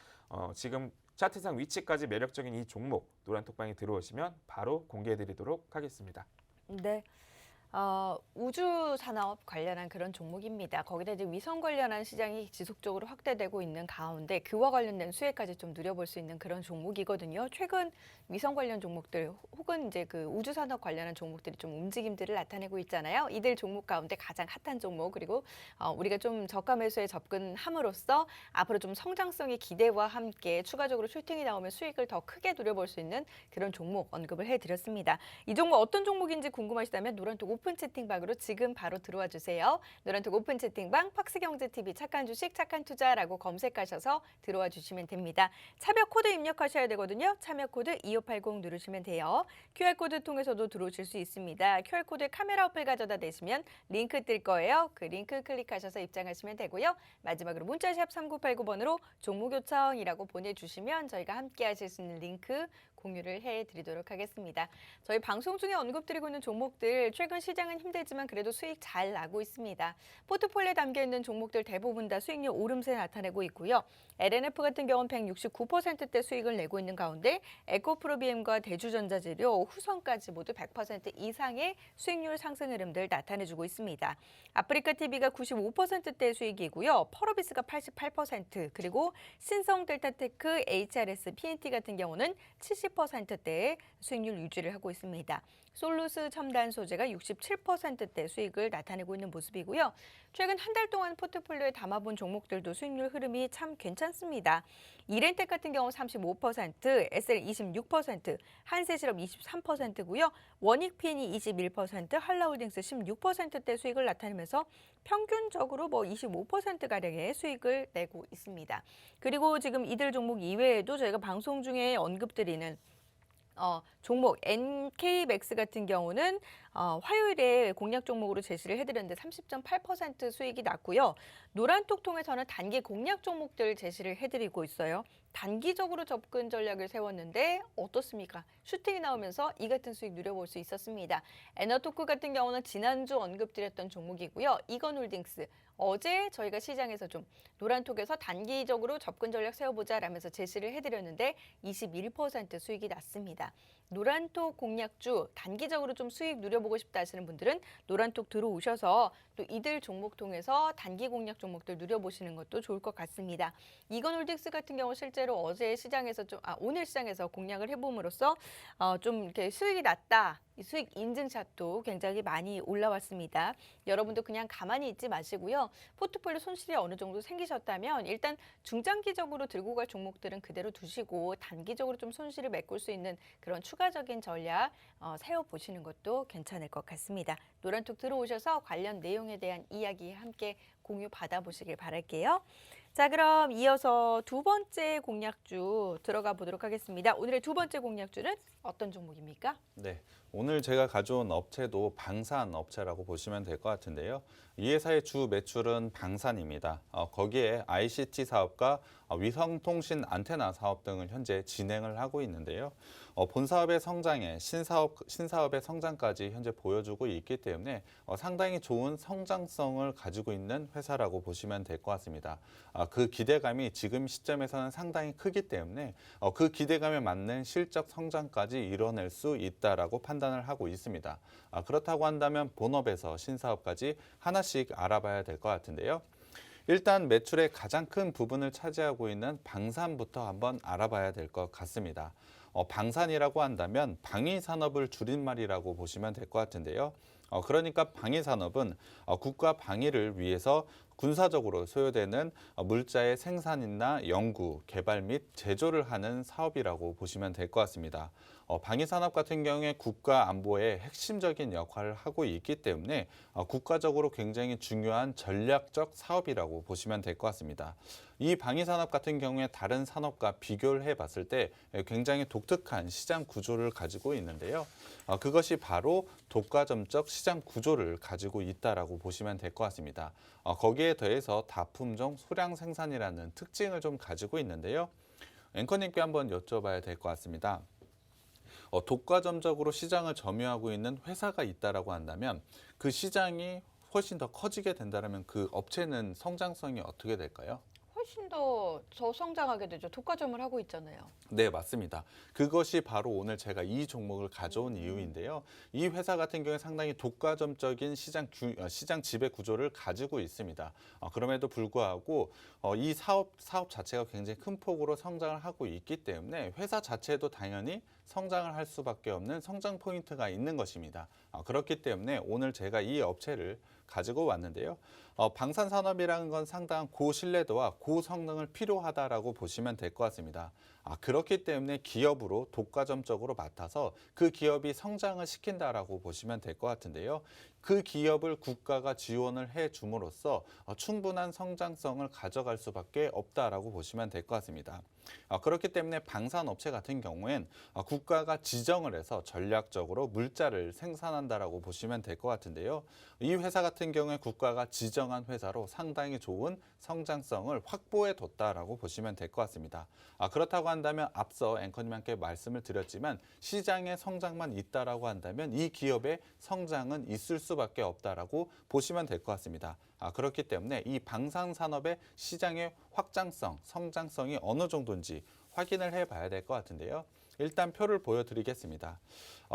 지금 차트상 위치까지 매력적인 이 종목 노란톡방에 들어오시면 바로 공개해드리도록 하겠습니다. 네. 우주 산업 관련한 그런 종목입니다. 거기다 이제 위성 관련한 시장이 지속적으로 확대되고 있는 가운데 그와 관련된 수혜까지 좀 누려볼 수 있는 그런 종목이거든요. 최근 위성 관련 종목들 혹은 이제 그 우주 산업 관련한 종목들이 좀 움직임들을 나타내고 있잖아요. 이들 종목 가운데 가장 핫한 종목 그리고 우리가 좀 저가 매수에 접근함으로써 앞으로 좀 성장성의 기대와 함께 추가적으로 슈팅이 나오면 수익을 더 크게 누려볼 수 있는 그런 종목 언급을 해드렸습니다. 이 종목 어떤 종목인지 궁금하시다면 노란톡 오픈 채팅방으로 지금 바로 들어와 주세요. 노란톡 오픈 채팅방 팍스경제TV 착한 주식 착한 투자라고 검색하셔서 들어와 주시면 됩니다. 참여 코드 입력하셔야 되거든요. 참여 코드 2580 누르시면 돼요. QR코드 통해서도 들어오실 수 있습니다. QR코드에 카메라 어플 가져다 대시면 링크 뜰 거예요. 그 링크 클릭하셔서 입장하시면 되고요. 마지막으로 문자샵 3989번으로 종목 요청이라고 보내주시면 저희가 함께 하실 수 있는 링크 공유를 해드리도록 하겠습니다. 저희 방송 중에 언급드리고 있는 종목들 최근 시장은 힘들지만 그래도 수익 잘 나고 있습니다. 포트폴리오에 담겨있는 종목들 대부분 다 수익률 오름세 나타내고 있고요. LNF 같은 경우는 169%대 수익을 내고 있는 가운데 에코프로비엠과 대주전자재료, 후성까지 모두 100% 이상의 수익률 상승 흐름들 나타내주고 있습니다. 아프리카TV가 95%대 수익이고요. 펄어비스가 88%, 그리고 신성델타테크, HRS, PNT 같은 경우는 70%대의 수익률 유지를 하고 있습니다. 솔루스 첨단 소재가 67%대 수익을 나타내고 있는 모습이고요. 최근 한 달 동안 포트폴리오에 담아본 종목들도 수익률 흐름이 참 괜찮습니다. 이렌텍 같은 경우 35%, SL 26%, 한세실업 23%고요. 원익PN이 21%, 한라홀딩스 16%대 수익을 나타내면서 평균적으로 25%가량의 수익을 내고 있습니다. 그리고 지금 이들 종목 이외에도 저희가 방송 중에 언급드리는 종목 NK맥스 같은 경우는 화요일에 공략 종목으로 제시를 해드렸는데 30.8% 수익이 났고요. 노란톡 통해서는 단기 공략 종목들 제시를 해드리고 있어요. 단기적으로 접근 전략을 세웠는데 어떻습니까? 슈팅이 나오면서 이 같은 수익 누려볼 수 있었습니다. 에너토크 같은 경우는 지난주 언급드렸던 종목이고요. 이건홀딩스 어제 저희가 시장에서 좀 노란톡에서 단기적으로 접근 전략 세워보자 라면서 제시를 해드렸는데 21% 수익이 났습니다. 노란톡 공략주 단기적으로 좀 수익 누려보고 싶다 하시는 분들은 노란톡 들어오셔서 또 이들 종목 통해서 단기 공략 종목들 누려보시는 것도 좋을 것 같습니다. 이건홀딩스 같은 경우 실제로 어제 시장에서 오늘 시장에서 공략을 해봄으로써 좀 이렇게 수익이 났다. 이 수익 인증샷도 굉장히 많이 올라왔습니다. 여러분도 그냥 가만히 있지 마시고요. 포트폴리오 손실이 어느 정도 생기셨다면 일단 중장기적으로 들고 갈 종목들은 그대로 두시고 단기적으로 좀 손실을 메꿀 수 있는 그런 추가적인 전략 세워보시는 것도 괜찮을 것 같습니다. 노란톡 들어오셔서 관련 내용에 대한 이야기 함께 공유 받아보시길 바랄게요. 자, 그럼 이어서 두 번째 공략주 들어가 보도록 하겠습니다. 오늘의 두 번째 공략주는 어떤 종목입니까? 네, 오늘 제가 가져온 업체도 방산 업체라고 보시면 될 것 같은데요. 이 회사의 주 매출은 방산입니다. 거기에 ICT 사업과 위성통신 안테나 사업 등을 현재 진행을 하고 있는데요. 본 사업의 성장에 신사업의 성장까지 현재 보여주고 있기 때문에 상당히 좋은 성장성을 가지고 있는 회사라고 보시면 될 것 같습니다. 그 기대감이 지금 시점에서는 상당히 크기 때문에 그 기대감에 맞는 실적 성장까지 이뤄낼 수 있다라고 판단을 하고 있습니다. 그렇다고 한다면 본업에서 신사업까지 하나씩 알아봐야 될 것 같은데요. 일단 매출의 가장 큰 부분을 차지하고 있는 방산부터 한번 알아봐야 될 것 같습니다. 방산이라고 한다면 방위산업을 줄임말이라고 보시면 될 것 같은데요. 그러니까 방위산업은 국가 방위를 위해서 군사적으로 소요되는 물자의 생산이나 연구, 개발 및 제조를 하는 사업이라고 보시면 될 것 같습니다. 방위산업 같은 경우에 국가 안보에 핵심적인 역할을 하고 있기 때문에 국가적으로 굉장히 중요한 전략적 사업이라고 보시면 될 것 같습니다. 이 방위산업 같은 경우에 다른 산업과 비교를 해봤을 때 굉장히 독특한 시장 구조를 가지고 있는데요. 그것이 바로 독과점적 시장 구조를 가지고 있다라고 보시면 될 것 같습니다. 거기에 더해서 다품종 소량 생산이라는 특징을 좀 가지고 있는데요. 앵커님께 한번 여쭤봐야 될 것 같습니다. 독과점적으로 시장을 점유하고 있는 회사가 있다라고 한다면 그 시장이 훨씬 더 커지게 된다면 그 업체는 성장성이 어떻게 될까요? 훨씬 더 저성장하게 되죠. 독과점을 하고 있잖아요. 네, 맞습니다. 그것이 바로 오늘 제가 이 종목을 가져온 이유인데요. 이 회사 같은 경우에 상당히 독과점적인 시장 지배 구조를 가지고 있습니다. 그럼에도 불구하고 이 사업 자체가 굉장히 큰 폭으로 성장을 하고 있기 때문에 회사 자체도 당연히 성장을 할 수밖에 없는 성장 포인트가 있는 것입니다. 그렇기 때문에 오늘 제가 이 업체를 가지고 왔는데요. 방산산업이라는 건 상당한 고신뢰도와 고성능을 필요하다라고 보시면 될 것 같습니다. 그렇기 때문에 기업으로 독과점적으로 맡아서 그 기업이 성장을 시킨다라고 보시면 될 것 같은데요. 그 기업을 국가가 지원을 해 줌으로써 충분한 성장성을 가져갈 수밖에 없다라고 보시면 될 것 같습니다. 그렇기 때문에 방산업체 같은 경우엔 국가가 지정을 해서 전략적으로 물자를 생산한다라고 보시면 될 것 같은데요. 이 회사 같은 경우에 국가가 지정한 회사로 상당히 좋은 성장성을 확보해 뒀다라고 보시면 될 것 같습니다. 그렇다고 한다면 앞서 앵커님께 말씀을 드렸지만 시장의 성장만 있다라고 한다면 이 기업의 성장은 있을 수밖에 없다라고 보시면 될 것 같습니다. 그렇기 때문에 이 방산산업의 시장의 확장성, 성장성이 어느 정도인지 확인을 해봐야 될 것 같은데요. 일단 표를 보여드리겠습니다.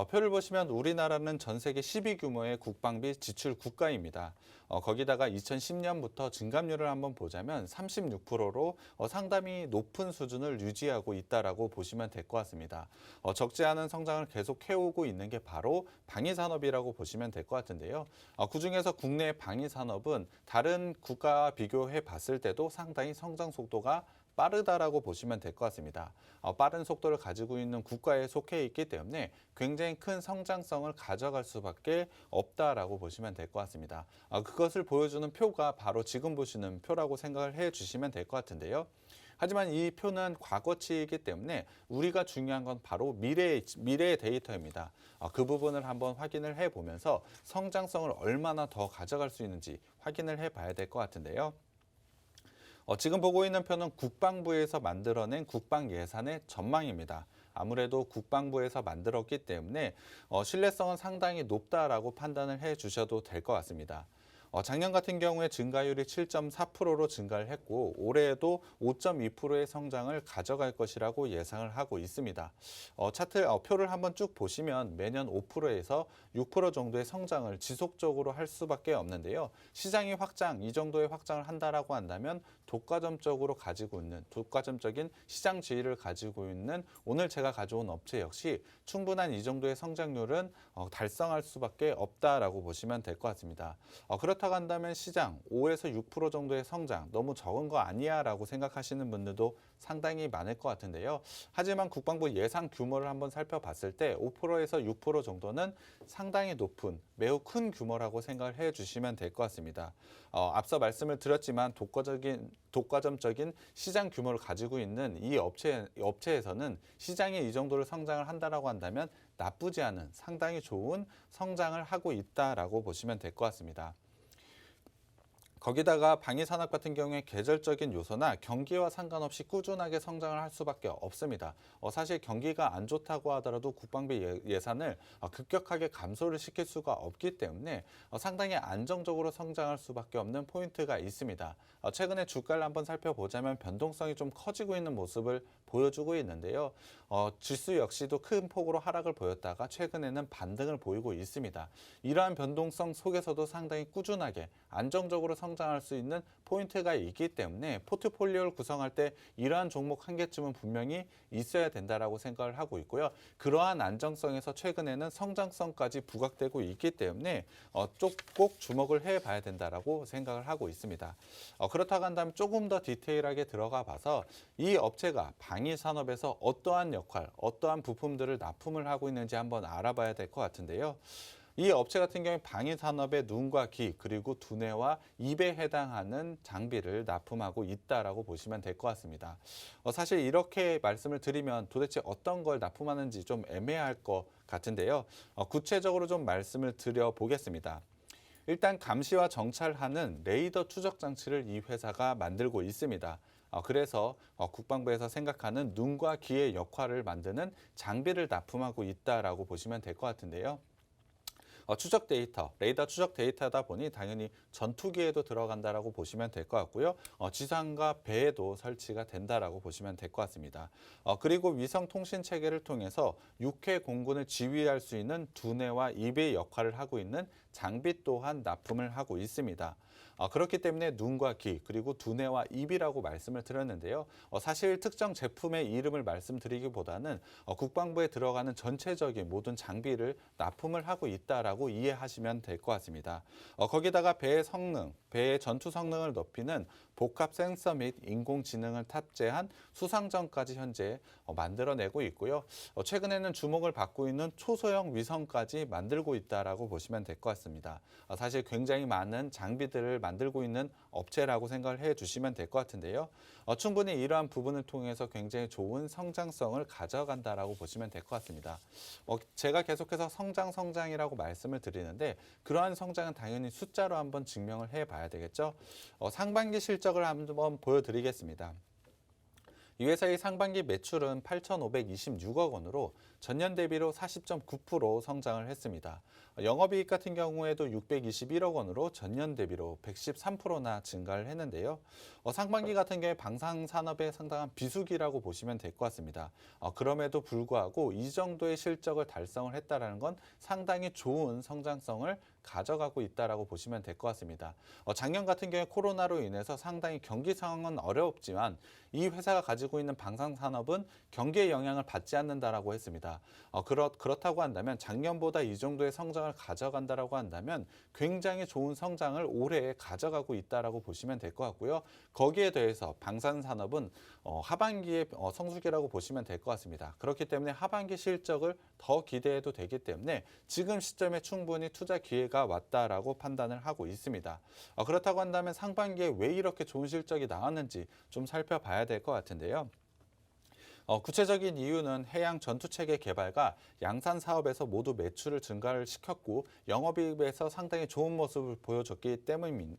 표를 보시면 우리나라는 전 세계 10위 규모의 국방비 지출 국가입니다. 거기다가 2010년부터 증감률을 한번 보자면 36%로 상당히 높은 수준을 유지하고 있다라고 보시면 될 것 같습니다. 적지 않은 성장을 계속 해오고 있는 게 바로 방위산업이라고 보시면 될 것 같은데요. 그중에서 국내 방위산업은 다른 국가와 비교해 봤을 때도 상당히 성장 속도가 빠르다라고 보시면 될 것 같습니다. 빠른 속도를 가지고 있는 국가에 속해 있기 때문에 굉장히 큰 성장성을 가져갈 수밖에 없다라고 보시면 될 것 같습니다. 그것을 보여주는 표가 바로 지금 보시는 표라고 생각을 해 주시면 될 것 같은데요. 하지만 이 표는 과거치이기 때문에 우리가 중요한 건 바로 미래의 데이터입니다. 그 부분을 한번 확인을 해보면서 성장성을 얼마나 더 가져갈 수 있는지 확인을 해봐야 될 것 같은데요. 지금 보고 있는 표는 국방부에서 만들어낸 국방 예산의 전망입니다. 아무래도 국방부에서 만들었기 때문에 신뢰성은 상당히 높다라고 판단을 해 주셔도 될 것 같습니다. 작년 같은 경우에 증가율이 7.4%로 증가를 했고 올해에도 5.2%의 성장을 가져갈 것이라고 예상을 하고 있습니다. 표를 한번 쭉 보시면 매년 5%에서 6% 정도의 성장을 지속적으로 할 수밖에 없는데요. 시장이 이 정도의 확장을 한다라고 한다면 독과점적인 시장 지위를 가지고 있는 오늘 제가 가져온 업체 역시 충분한 이 정도의 성장률은 달성할 수밖에 없다라고 보시면 될 것 같습니다. 그렇다고 한다면 시장 5에서 6% 정도의 성장 너무 적은 거 아니야 라고 생각하시는 분들도 상당히 많을 것 같은데요. 하지만 국방부 예산 규모를 한번 살펴봤을 때 5%에서 6% 정도는 상당히 높은 매우 큰 규모라고 생각을 해주시면 될 것 같습니다. 앞서 말씀을 드렸지만 독과점적인 시장 규모를 가지고 있는 이 업체에서는 시장이 이 정도를 성장을 한다라고 한다면 나쁘지 않은 상당히 좋은 성장을 하고 있다라고 보시면 될 것 같습니다. 거기다가 방위산업 같은 경우에 계절적인 요소나 경기와 상관없이 꾸준하게 성장을 할 수밖에 없습니다. 사실 경기가 안 좋다고 하더라도 국방비 예산을 급격하게 감소를 시킬 수가 없기 때문에 상당히 안정적으로 성장할 수밖에 없는 포인트가 있습니다. 최근에 주가를 한번 살펴보자면 변동성이 좀 커지고 있는 모습을 보여주고 있는데요. 지수 역시도 큰 폭으로 하락을 보였다가 최근에는 반등을 보이고 있습니다. 이러한 변동성 속에서도 상당히 꾸준하게 안정적으로 성장할 수 있는 포인트가 있기 때문에 포트폴리오를 구성할 때 이러한 종목 한 개쯤은 분명히 있어야 된다라고 생각을 하고 있고요. 그러한 안정성에서 최근에는 성장성까지 부각되고 있기 때문에 꼭 주목을 해봐야 된다라고 생각을 하고 있습니다. 그렇다고 한다면 조금 더 디테일하게 들어가 봐서 이 업체가 방위 산업에서 어떠한 역할, 어떠한 부품들을 납품을 하고 있는지 한번 알아봐야 될 것 같은데요. 이 업체 같은 경우에 방위 산업의 눈과 귀 그리고 두뇌와 입에 해당하는 장비를 납품하고 있다라고 보시면 될 것 같습니다. 사실 이렇게 말씀을 드리면 도대체 어떤 걸 납품하는지 좀 애매할 것 같은데요. 구체적으로 좀 말씀을 드려 보겠습니다. 일단 감시와 정찰하는 레이더 추적 장치를 이 회사가 만들고 있습니다. 그래서 국방부에서 생각하는 눈과 귀의 역할을 만드는 장비를 납품하고 있다라고 보시면 될 것 같은데요. 추적 데이터, 레이더 추적 데이터다 보니 당연히 전투기에도 들어간다라고 보시면 될 것 같고요. 지상과 배에도 설치가 된다라고 보시면 될 것 같습니다. 그리고 위성 통신 체계를 통해서 육해 공군을 지휘할 수 있는 두뇌와 입의 역할을 하고 있는 장비 또한 납품을 하고 있습니다. 그렇기 때문에 눈과 귀 그리고 두뇌와 입이라고 말씀을 드렸는데요. 사실 특정 제품의 이름을 말씀드리기보다는 국방부에 들어가는 전체적인 모든 장비를 납품을 하고 있다라고 이해하시면 될 것 같습니다. 거기다가 배의 성능, 배의 전투 성능을 높이는 복합 센서 및 인공지능을 탑재한 수상전까지 현재 만들어내고 있고요. 최근에는 주목을 받고 있는 초소형 위성까지 만들고 있다라고 보시면 될 것 같습니다. 사실 굉장히 많은 장비들을 만들고 있는 업체라고 생각을 해주시면 될 것 같은데요. 충분히 이러한 부분을 통해서 굉장히 좋은 성장성을 가져간다라고 보시면 될 것 같습니다. 제가 계속해서 성장이라고 말씀을 드리는데 그러한 성장은 당연히 숫자로 한번 증명을 해봐야 되겠죠. 상반기 실적을 한번 보여드리겠습니다. 이 회사의 상반기 매출은 8,526억 원으로 전년 대비로 40.9% 성장을 했습니다. 영업이익 같은 경우에도 621억 원으로 전년 대비로 113%나 증가를 했는데요. 상반기 같은 경우에 방산산업의 상당한 비수기라고 보시면 될 것 같습니다. 그럼에도 불구하고 이 정도의 실적을 달성을 했다는 건 상당히 좋은 성장성을 가져가고 있다라고 보시면 될 것 같습니다. 작년 같은 경우에 코로나로 인해서 상당히 경기 상황은 어렵지만 이 회사가 가지고 있는 방산산업은 경기의 영향을 받지 않는다라고 했습니다. 그렇다고 한다면 작년보다 이 정도의 성장을 가져간다라고 한다면 굉장히 좋은 성장을 올해 가져가고 있다라고 보시면 될 것 같고요. 거기에 대해서 방산산업은 하반기의 성수기라고 보시면 될 것 같습니다. 그렇기 때문에 하반기 실적을 더 기대해도 되기 때문에 지금 시점에 충분히 투자 기회가 왔다라고 판단을 하고 있습니다. 그렇다고 한다면 상반기에 왜 이렇게 좋은 실적이 나왔는지 좀 살펴봐야 될 것 같은데요. 구체적인 이유는 해양 전투체계 개발과 양산 사업에서 모두 매출을 증가를 시켰고 영업이익에서 상당히 좋은 모습을 보여줬기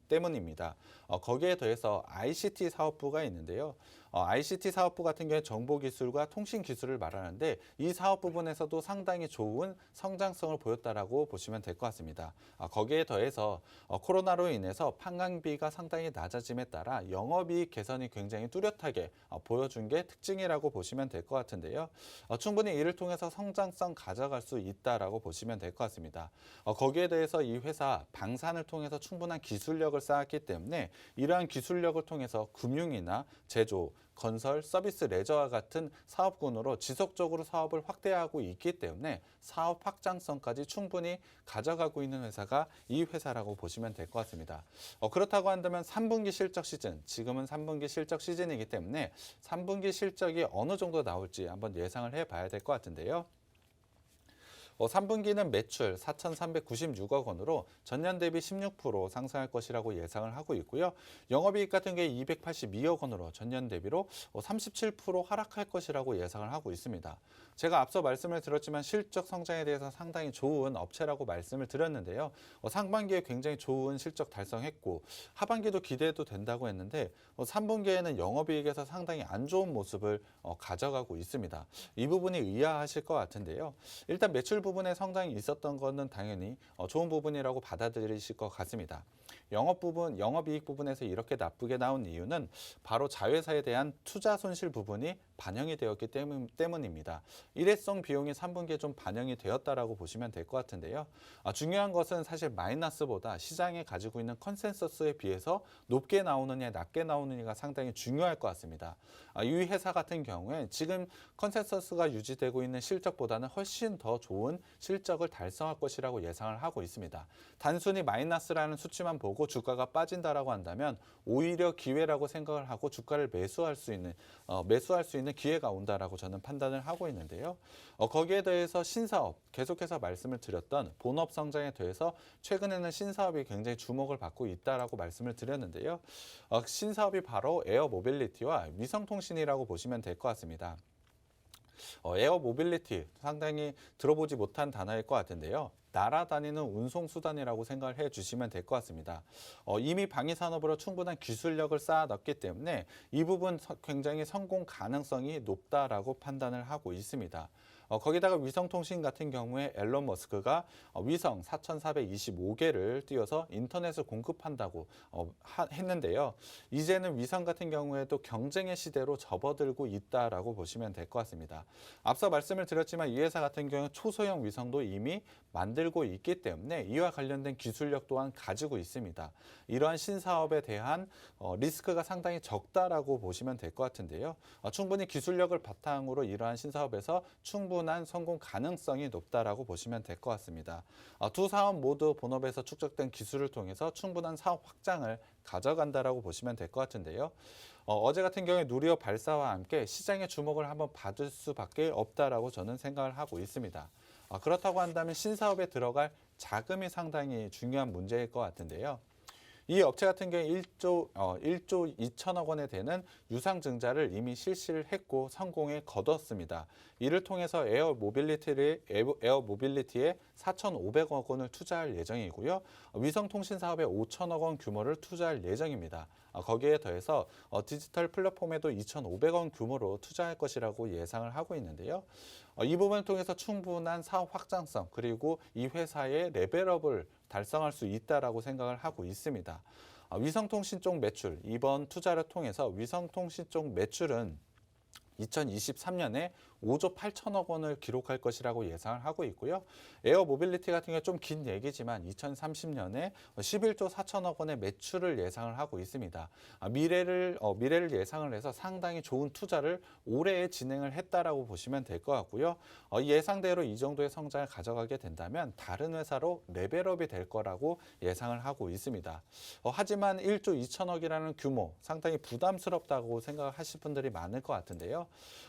때문입니다. 거기에 더해서 ICT 사업부가 있는데요. ICT 사업부 같은 경우에 정보기술과 통신기술을 말하는데 이 사업 부분에서도 상당히 좋은 성장성을 보였다라고 보시면 될 것 같습니다. 거기에 더해서 코로나로 인해서 판관비가 상당히 낮아짐에 따라 영업이익 개선이 굉장히 뚜렷하게 보여준 게 특징이라고 보시면 될 것 같은데요. 충분히 이를 통해서 성장성 가져갈 수 있다라고 보시면 될 것 같습니다. 거기에 대해서 이 회사 방산을 통해서 충분한 기술력을 쌓았기 때문에 이러한 기술력을 통해서 금융이나 제조, 건설, 서비스, 레저와 같은 사업군으로 지속적으로 사업을 확대하고 있기 때문에 사업 확장성까지 충분히 가져가고 있는 회사가 이 회사라고 보시면 될 것 같습니다. 그렇다고 한다면 3분기 실적 시즌, 지금은 3분기 실적 시즌이기 때문에 3분기 실적이 어느 정도 나올지 한번 예상을 해봐야 될 것 같은데요. 3분기는 매출 4,396억 원으로 전년 대비 16% 상승할 것이라고 예상을 하고 있고요. 영업이익 같은 게 282억 원으로 전년 대비로 37% 하락할 것이라고 예상을 하고 있습니다. 제가 앞서 말씀을 드렸지만 실적 성장에 대해서 상당히 좋은 업체라고 말씀을 드렸는데요. 상반기에 굉장히 좋은 실적 달성했고 하반기도 기대해도 된다고 했는데 3분기에는 영업이익에서 상당히 안 좋은 모습을 가져가고 있습니다. 이 부분이 의아하실 것 같은데요. 일단 매출 부분에 성장이 있었던 것은 당연히 좋은 부분이라고 받아들이실 것 같습니다. 영업이익 부분에서 이렇게 나쁘게 나온 이유는 바로 자회사에 대한 투자 손실 부분이 반영이 되었기 때문입니다. 일회성 비용이 3분기에 좀 반영이 되었다라고 보시면 될 것 같은데요. 중요한 것은 사실 마이너스보다 시장에 가지고 있는 컨센서스에 비해서 높게 나오느냐 낮게 나오느냐가 상당히 중요할 것 같습니다. 이 회사 같은 경우에 지금 컨센서스가 유지되고 있는 실적보다는 훨씬 더 좋은 실적을 달성할 것이라고 예상을 하고 있습니다. 단순히 마이너스라는 수치만 보고 주가가 빠진다라고 한다면 오히려 기회라고 생각을 하고 주가를 매수할 수 있는 기회가 온다라고 저는 판단을 하고 있는데요. 거기에 대해서 신사업, 계속해서 말씀을 드렸던 본업 성장에 대해서 최근에는 신사업이 굉장히 주목을 받고 있다라고 말씀을 드렸는데요. 신사업이 바로 에어 모빌리티와 위성통신이라고 보시면 될 것 같습니다. 에어 모빌리티 상당히 들어보지 못한 단어일 것 같은데요. 날아다니는 운송수단이라고 생각을 해주시면 될 것 같습니다. 이미 방위산업으로 충분한 기술력을 쌓아놨기 때문에 이 부분 굉장히 성공 가능성이 높다라고 판단을 하고 있습니다. 거기다가 위성통신 같은 경우에 앨런 머스크가 위성 4,425개를 띄워서 인터넷을 공급한다고 했는데요. 이제는 위성 같은 경우에도 경쟁의 시대로 접어들고 있다라고 보시면 될 것 같습니다. 앞서 말씀을 드렸지만 이 회사 같은 경우 초소형 위성도 이미 만들고 있기 때문에 이와 관련된 기술력 또한 가지고 있습니다. 이러한 신사업에 대한 리스크가 상당히 적다라고 보시면 될 것 같은데요. 충분히 기술력을 바탕으로 이러한 신사업에서 충분한 성공 가능성이 높다라고 보시면 될 것 같습니다. 두 사업 모두 본업에서 축적된 기술을 통해서 충분한 사업 확장을 가져간다라고 보시면 될 것 같은데요. 어제 같은 경우에 누리호 발사와 함께 시장의 주목을 한번 받을 수밖에 없다라고 저는 생각을 하고 있습니다. 그렇다고 한다면 신사업에 들어갈 자금이 상당히 중요한 문제일 것 같은데요. 이 업체 같은 경우에 1조 2천억 원에 되는 유상증자를 이미 실시를 했고 성공에 거뒀습니다. 이를 통해서 에어 모빌리티에 4,500억 원을 투자할 예정이고요. 위성통신 사업에 5천억 원 규모를 투자할 예정입니다. 거기에 더해서 디지털 플랫폼에도 2,500억 원 규모로 투자할 것이라고 예상을 하고 있는데요. 이 부분을 통해서 충분한 사업 확장성 그리고 이 회사의 레벨업을 달성할 수 있다라고 생각을 하고 있습니다. 위성통신 쪽 매출, 이번 투자를 통해서 위성통신 쪽 매출은 2023년에 5조 8천억 원을 기록할 것이라고 예상을 하고 있고요. 에어 모빌리티 같은 경우 좀 긴 얘기지만 2030년에 11조 4천억 원의 매출을 예상을 하고 있습니다. 미래를 예상을 해서 상당히 좋은 투자를 올해 진행을 했다라고 보시면 될 것 같고요. 예상대로 이 정도의 성장을 가져가게 된다면 다른 회사로 레벨업이 될 거라고 예상을 하고 있습니다. 하지만 1조 2천억이라는 규모 상당히 부담스럽다고 생각하실 분들이 많을 것 같은데요.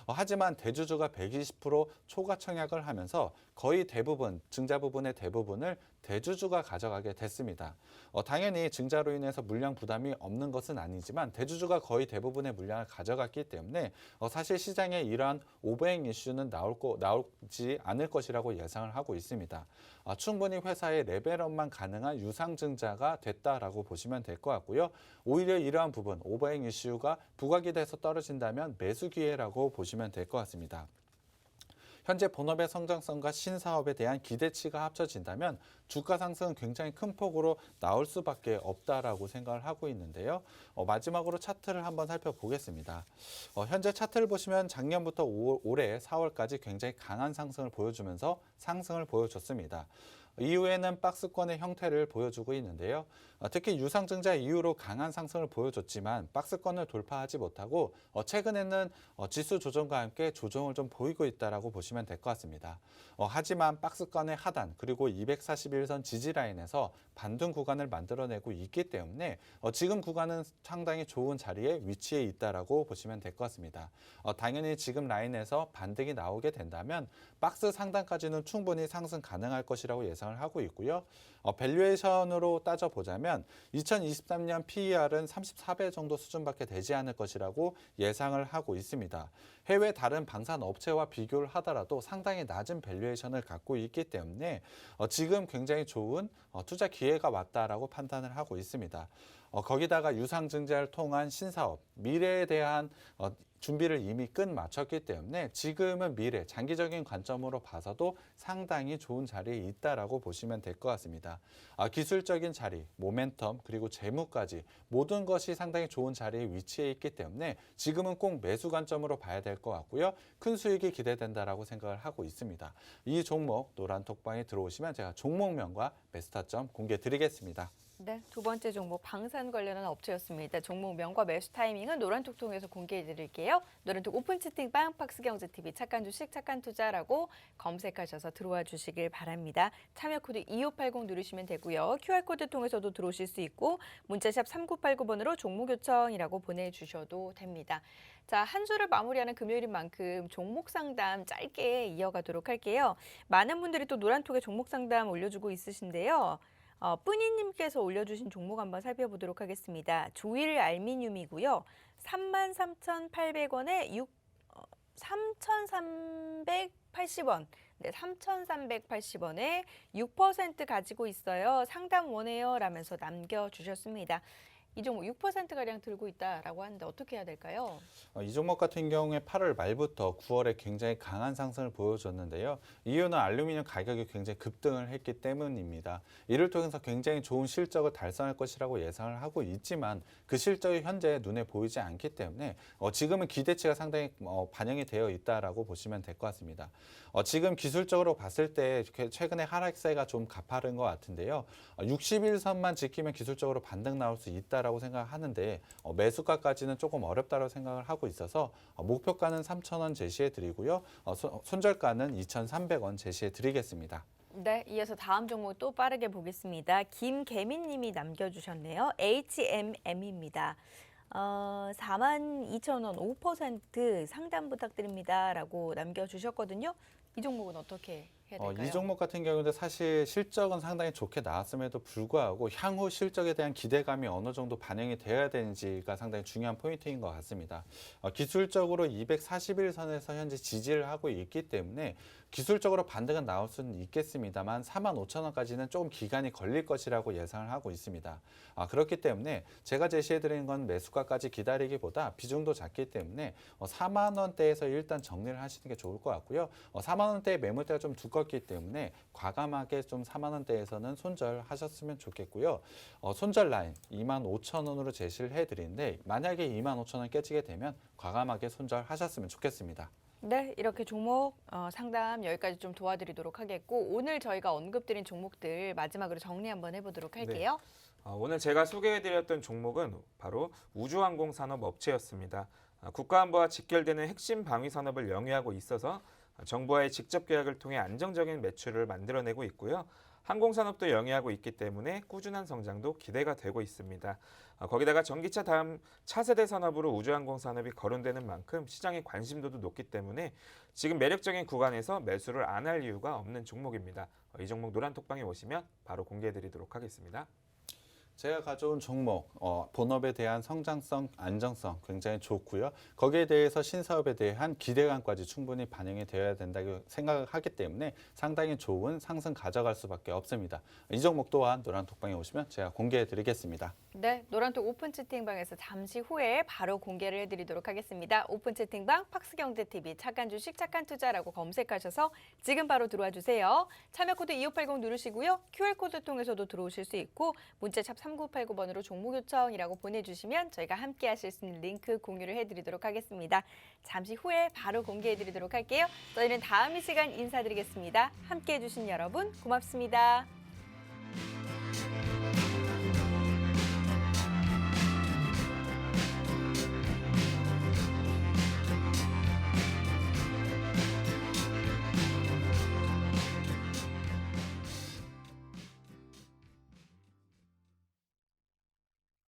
하지만 대주주가 120% 초과 청약을 하면서 거의 대부분, 증자 부분의 대부분을 대주주가 가져가게 됐습니다. 당연히 증자로 인해서 물량 부담이 없는 것은 아니지만 대주주가 거의 대부분의 물량을 가져갔기 때문에 사실 시장에 이러한 오버행 이슈는 나오지 않을 것이라고 예상을 하고 있습니다. 충분히 회사의 레벨업만 가능한 유상증자가 됐다라고 보시면 될 것 같고요. 오히려 이러한 부분, 오버행 이슈가 부각이 돼서 떨어진다면 매수 기회라고 보시면 될 것 같습니다. 현재 본업의 성장성과 신사업에 대한 기대치가 합쳐진다면 주가 상승은 굉장히 큰 폭으로 나올 수밖에 없다라고 생각을 하고 있는데요. 마지막으로 차트를 한번 살펴보겠습니다. 현재 차트를 보시면 작년부터 올해 4월까지 굉장히 강한 상승을 보여주면서 상승을 보여줬습니다. 이후에는 박스권의 형태를 보여주고 있는데요. 특히 유상증자 이후로 강한 상승을 보여줬지만 박스권을 돌파하지 못하고 최근에는 지수 조정과 함께 조정을 좀 보이고 있다라고 보시면 될 것 같습니다. 하지만 박스권의 하단 그리고 241선 지지 라인에서 반등 구간을 만들어내고 있기 때문에 지금 구간은 상당히 좋은 자리에 위치해 있다라고 보시면 될 것 같습니다. 당연히 지금 라인에서 반등이 나오게 된다면 박스 상단까지는 충분히 상승 가능할 것이라고 예상을 하고 있고요. 밸류에이션으로 따져보자면 2023년 PER은 34배 정도 수준밖에 되지 않을 것이라고 예상을 하고 있습니다. 해외 다른 방산 업체와 비교를 하더라도 상당히 낮은 밸류에이션을 갖고 있기 때문에 지금 굉장히 좋은 투자 기회가 왔다라고 판단을 하고 있습니다. 거기다가 유상증자를 통한 신사업, 미래에 대한 준비를 이미 끝마쳤기 때문에 지금은 미래, 장기적인 관점으로 봐서도 상당히 좋은 자리에 있다라고 보시면 될 것 같습니다. 기술적인 자리, 모멘텀, 그리고 재무까지 모든 것이 상당히 좋은 자리에 위치해 있기 때문에 지금은 꼭 매수 관점으로 봐야 될 것 같고요. 큰 수익이 기대된다라고 생각을 하고 있습니다. 이 종목 노란 톡방에 들어오시면 제가 종목명과 매수 타점 공개해 드리겠습니다. 네, 두 번째 종목 방산 관련한 업체였습니다. 종목명과 매수 타이밍은 노란톡 통해서 공개해 드릴게요. 노란톡 오픈 채팅방 박스경제TV 착한 주식 착한 투자라고 검색하셔서 들어와 주시길 바랍니다. 참여 코드 2580 누르시면 되고요. QR코드 통해서도 들어오실 수 있고 문자샵 3989번으로 종목 요청이라고 보내주셔도 됩니다. 자, 한 주를 마무리하는 금요일인 만큼 종목 상담 짧게 이어가도록 할게요. 많은 분들이 또 노란톡에 종목 상담 올려주고 있으신데요. 뿌니님께서 올려주신 종목 한번 살펴보도록 하겠습니다. 조일 알미늄이고요. 33,800원에 3,380원. 네, 3,380원에 6% 가지고 있어요. 상담 원해요 라면서 남겨주셨습니다. 이 종목 6%가량 들고 있다라고 하는데 어떻게 해야 될까요? 이 종목 같은 경우에 8월 말부터 9월에 굉장히 강한 상승을 보여줬는데요. 이유는 알루미늄 가격이 굉장히 급등을 했기 때문입니다. 이를 통해서 굉장히 좋은 실적을 달성할 것이라고 예상을 하고 있지만 그 실적이 현재 눈에 보이지 않기 때문에 지금은 기대치가 상당히 반영이 되어 있다라고 보시면 될 것 같습니다. 지금 기술적으로 봤을 때 최근에 하락세가 좀 가파른 것 같은데요. 60일선만 지키면 기술적으로 반등 나올 수 있다라고 생각하는데 매수가까지는 조금 어렵다고 생각을 하고 있어서 목표가는 3,000원 제시해 드리고요. 손절가는 2,300원 제시해 드리겠습니다. 네, 이어서 다음 종목 또 빠르게 보겠습니다. 김계민님이 남겨주셨네요. HMM입니다. 42,000원 5% 상담 부탁드립니다 라고 남겨주셨거든요. 이 종목은 어떻게 해야 될까요? 이 종목 같은 경우는 사실 실적은 상당히 좋게 나왔음에도 불구하고 향후 실적에 대한 기대감이 어느 정도 반영이 되어야 되는지가 상당히 중요한 포인트인 것 같습니다. 기술적으로 241선에서 현재 지지를 하고 있기 때문에 기술적으로 반등은 나올 수는 있겠습니다만 45,000원까지는 조금 기간이 걸릴 것이라고 예상을 하고 있습니다. 그렇기 때문에 제가 제시해드리는 건 매수가까지 기다리기보다 비중도 작기 때문에 4만 원대에서 일단 정리를 하시는 게 좋을 것 같고요. 4만 원대의 매물대가 좀 두껍기 때문에 과감하게 좀 4만 원대에서는 손절하셨으면 좋겠고요. 손절 라인 25,000원으로 제시를 해드리는데 만약에 25,000원 깨지게 되면 과감하게 손절하셨으면 좋겠습니다. 네, 이렇게 종목 상담 여기까지 좀 도와드리도록 하겠고 오늘 저희가 언급드린 종목들 마지막으로 정리 한번 해보도록 할게요. 오늘 제가 소개해드렸던 종목은 바로 우주항공산업업체였습니다. 국가안보와 직결되는 핵심 방위 산업을 영위하고 있어서 정부와의 직접 계약을 통해 안정적인 매출을 만들어내고 있고요. 항공산업도 영위하고 있기 때문에 꾸준한 성장도 기대가 되고 있습니다. 거기다가 전기차 다음 차세대 산업으로 우주항공산업이 거론되는 만큼 시장의 관심도도 높기 때문에 지금 매력적인 구간에서 매수를 안 할 이유가 없는 종목입니다. 이 종목 노란톡방에 오시면 바로 공개해드리도록 하겠습니다. 제가 가져온 종목, 본업에 대한 성장성, 안정성 굉장히 좋고요. 거기에 대해서 신사업에 대한 기대감까지 충분히 반영이 되어야 된다고 생각을 하기 때문에 상당히 좋은 상승 가져갈 수밖에 없습니다. 이 종목 또한 노란톡방에 오시면 제가 공개해 드리겠습니다. 네, 노란톡 오픈 채팅방에서 잠시 후에 바로 공개를 해드리도록 하겠습니다. 오픈 채팅방 박스경제TV 착한 주식 착한 투자라고 검색하셔서 지금 바로 들어와 주세요. 참여 코드 2580 누르시고요. QR코드 통해서도 들어오실 수 있고 문자샵 3989번으로 종목 요청이라고 보내주시면 저희가 함께 하실 수 있는 링크 공유를 해드리도록 하겠습니다. 잠시 후에 바로 공개해드리도록 할게요. 저희는 다음 이 시간 인사드리겠습니다. 함께 해주신 여러분 고맙습니다.